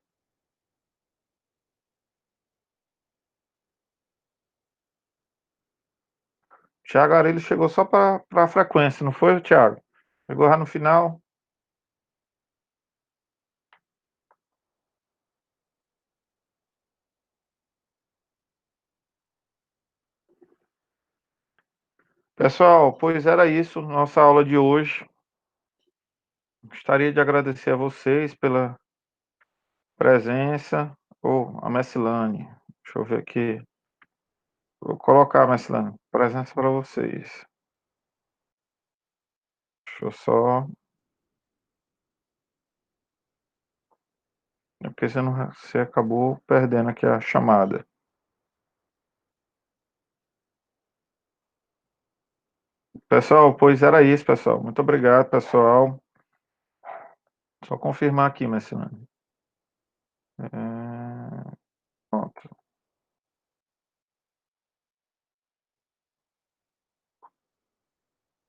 Tiago Arilo chegou só para a frequência, não foi, Tiago? Chegou lá no final. Pessoal, pois era isso, nossa aula de hoje. Gostaria de agradecer a vocês pela presença. A Messilane. Deixa eu ver aqui. Vou colocar a Messilane. Presença para vocês. Deixa eu só. É porque você acabou perdendo aqui a chamada. Pessoal, pois era isso, pessoal. Muito obrigado, pessoal. Só confirmar aqui, Messilane. Pronto.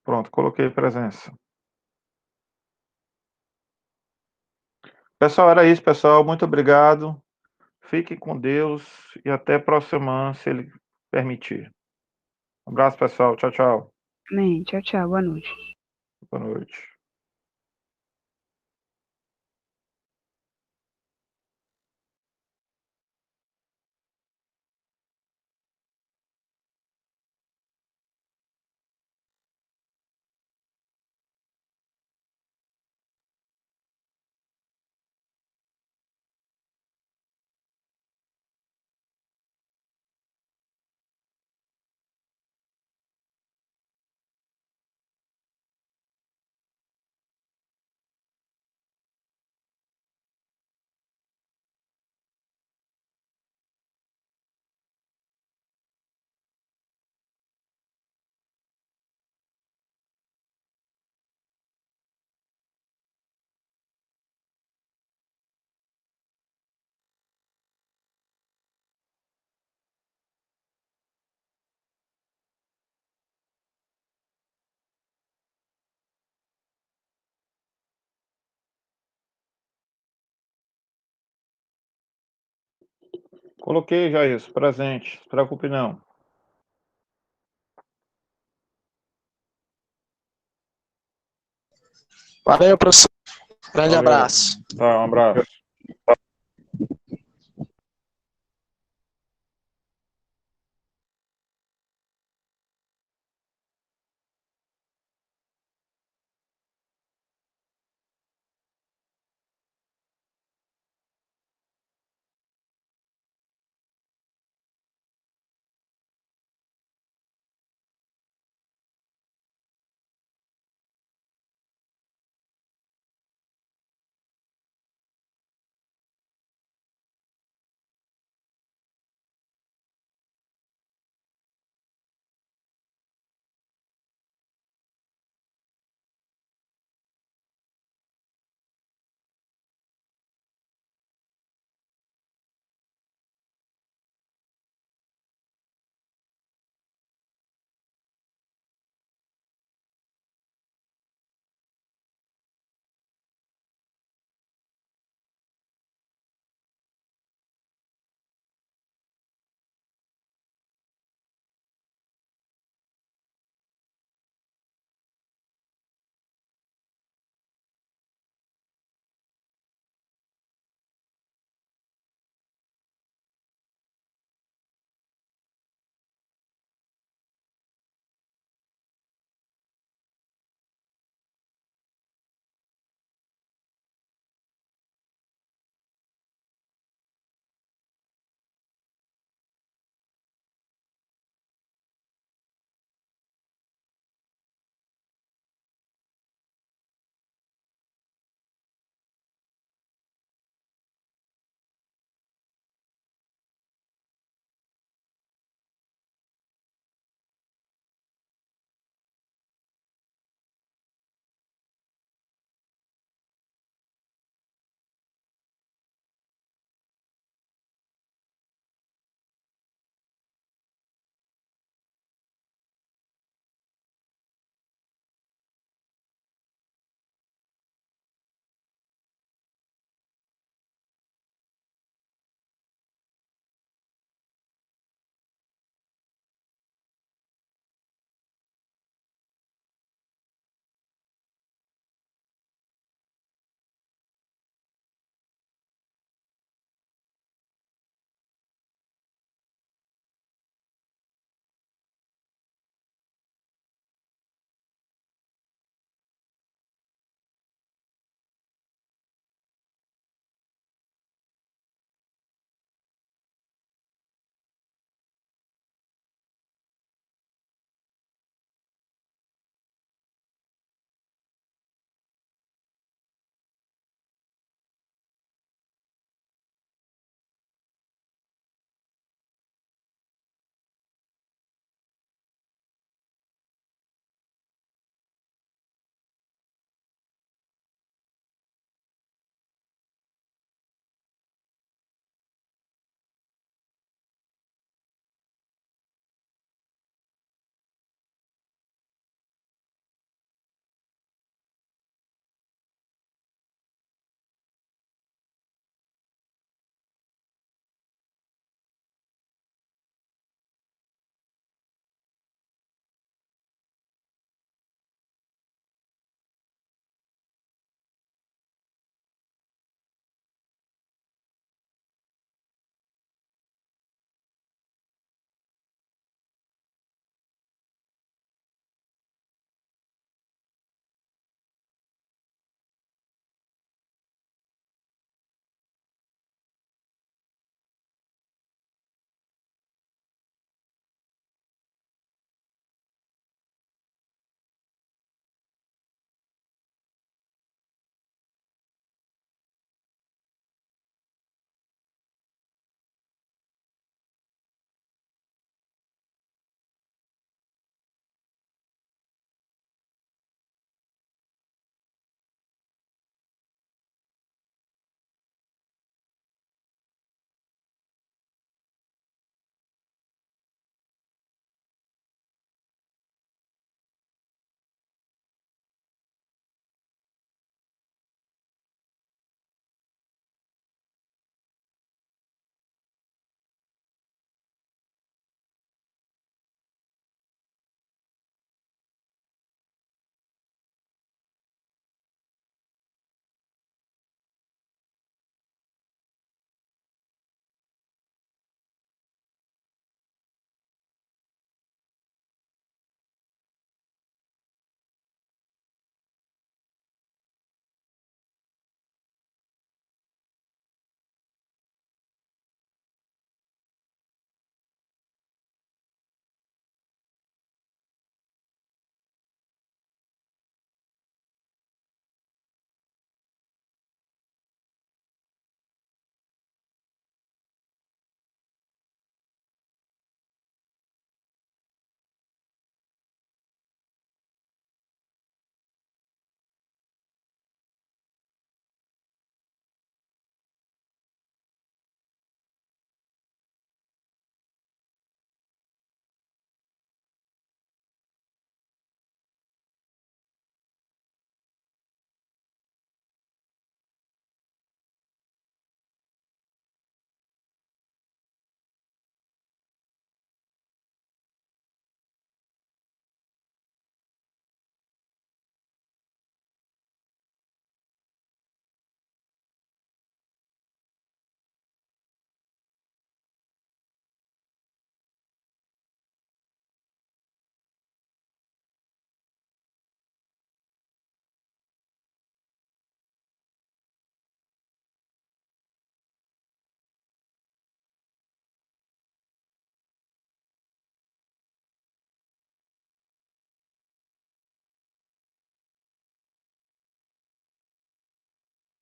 Pronto, coloquei presença. Pessoal, era isso, pessoal. Muito obrigado. Fiquem com Deus e até a próxima, se Ele permitir. Um abraço, pessoal. Tchau, tchau. Amém. Tchau, tchau. Boa noite. Boa noite. Coloquei já isso, presente. Não se preocupe não. Valeu, professor. Grande Valeu. abraço. Tá, um abraço.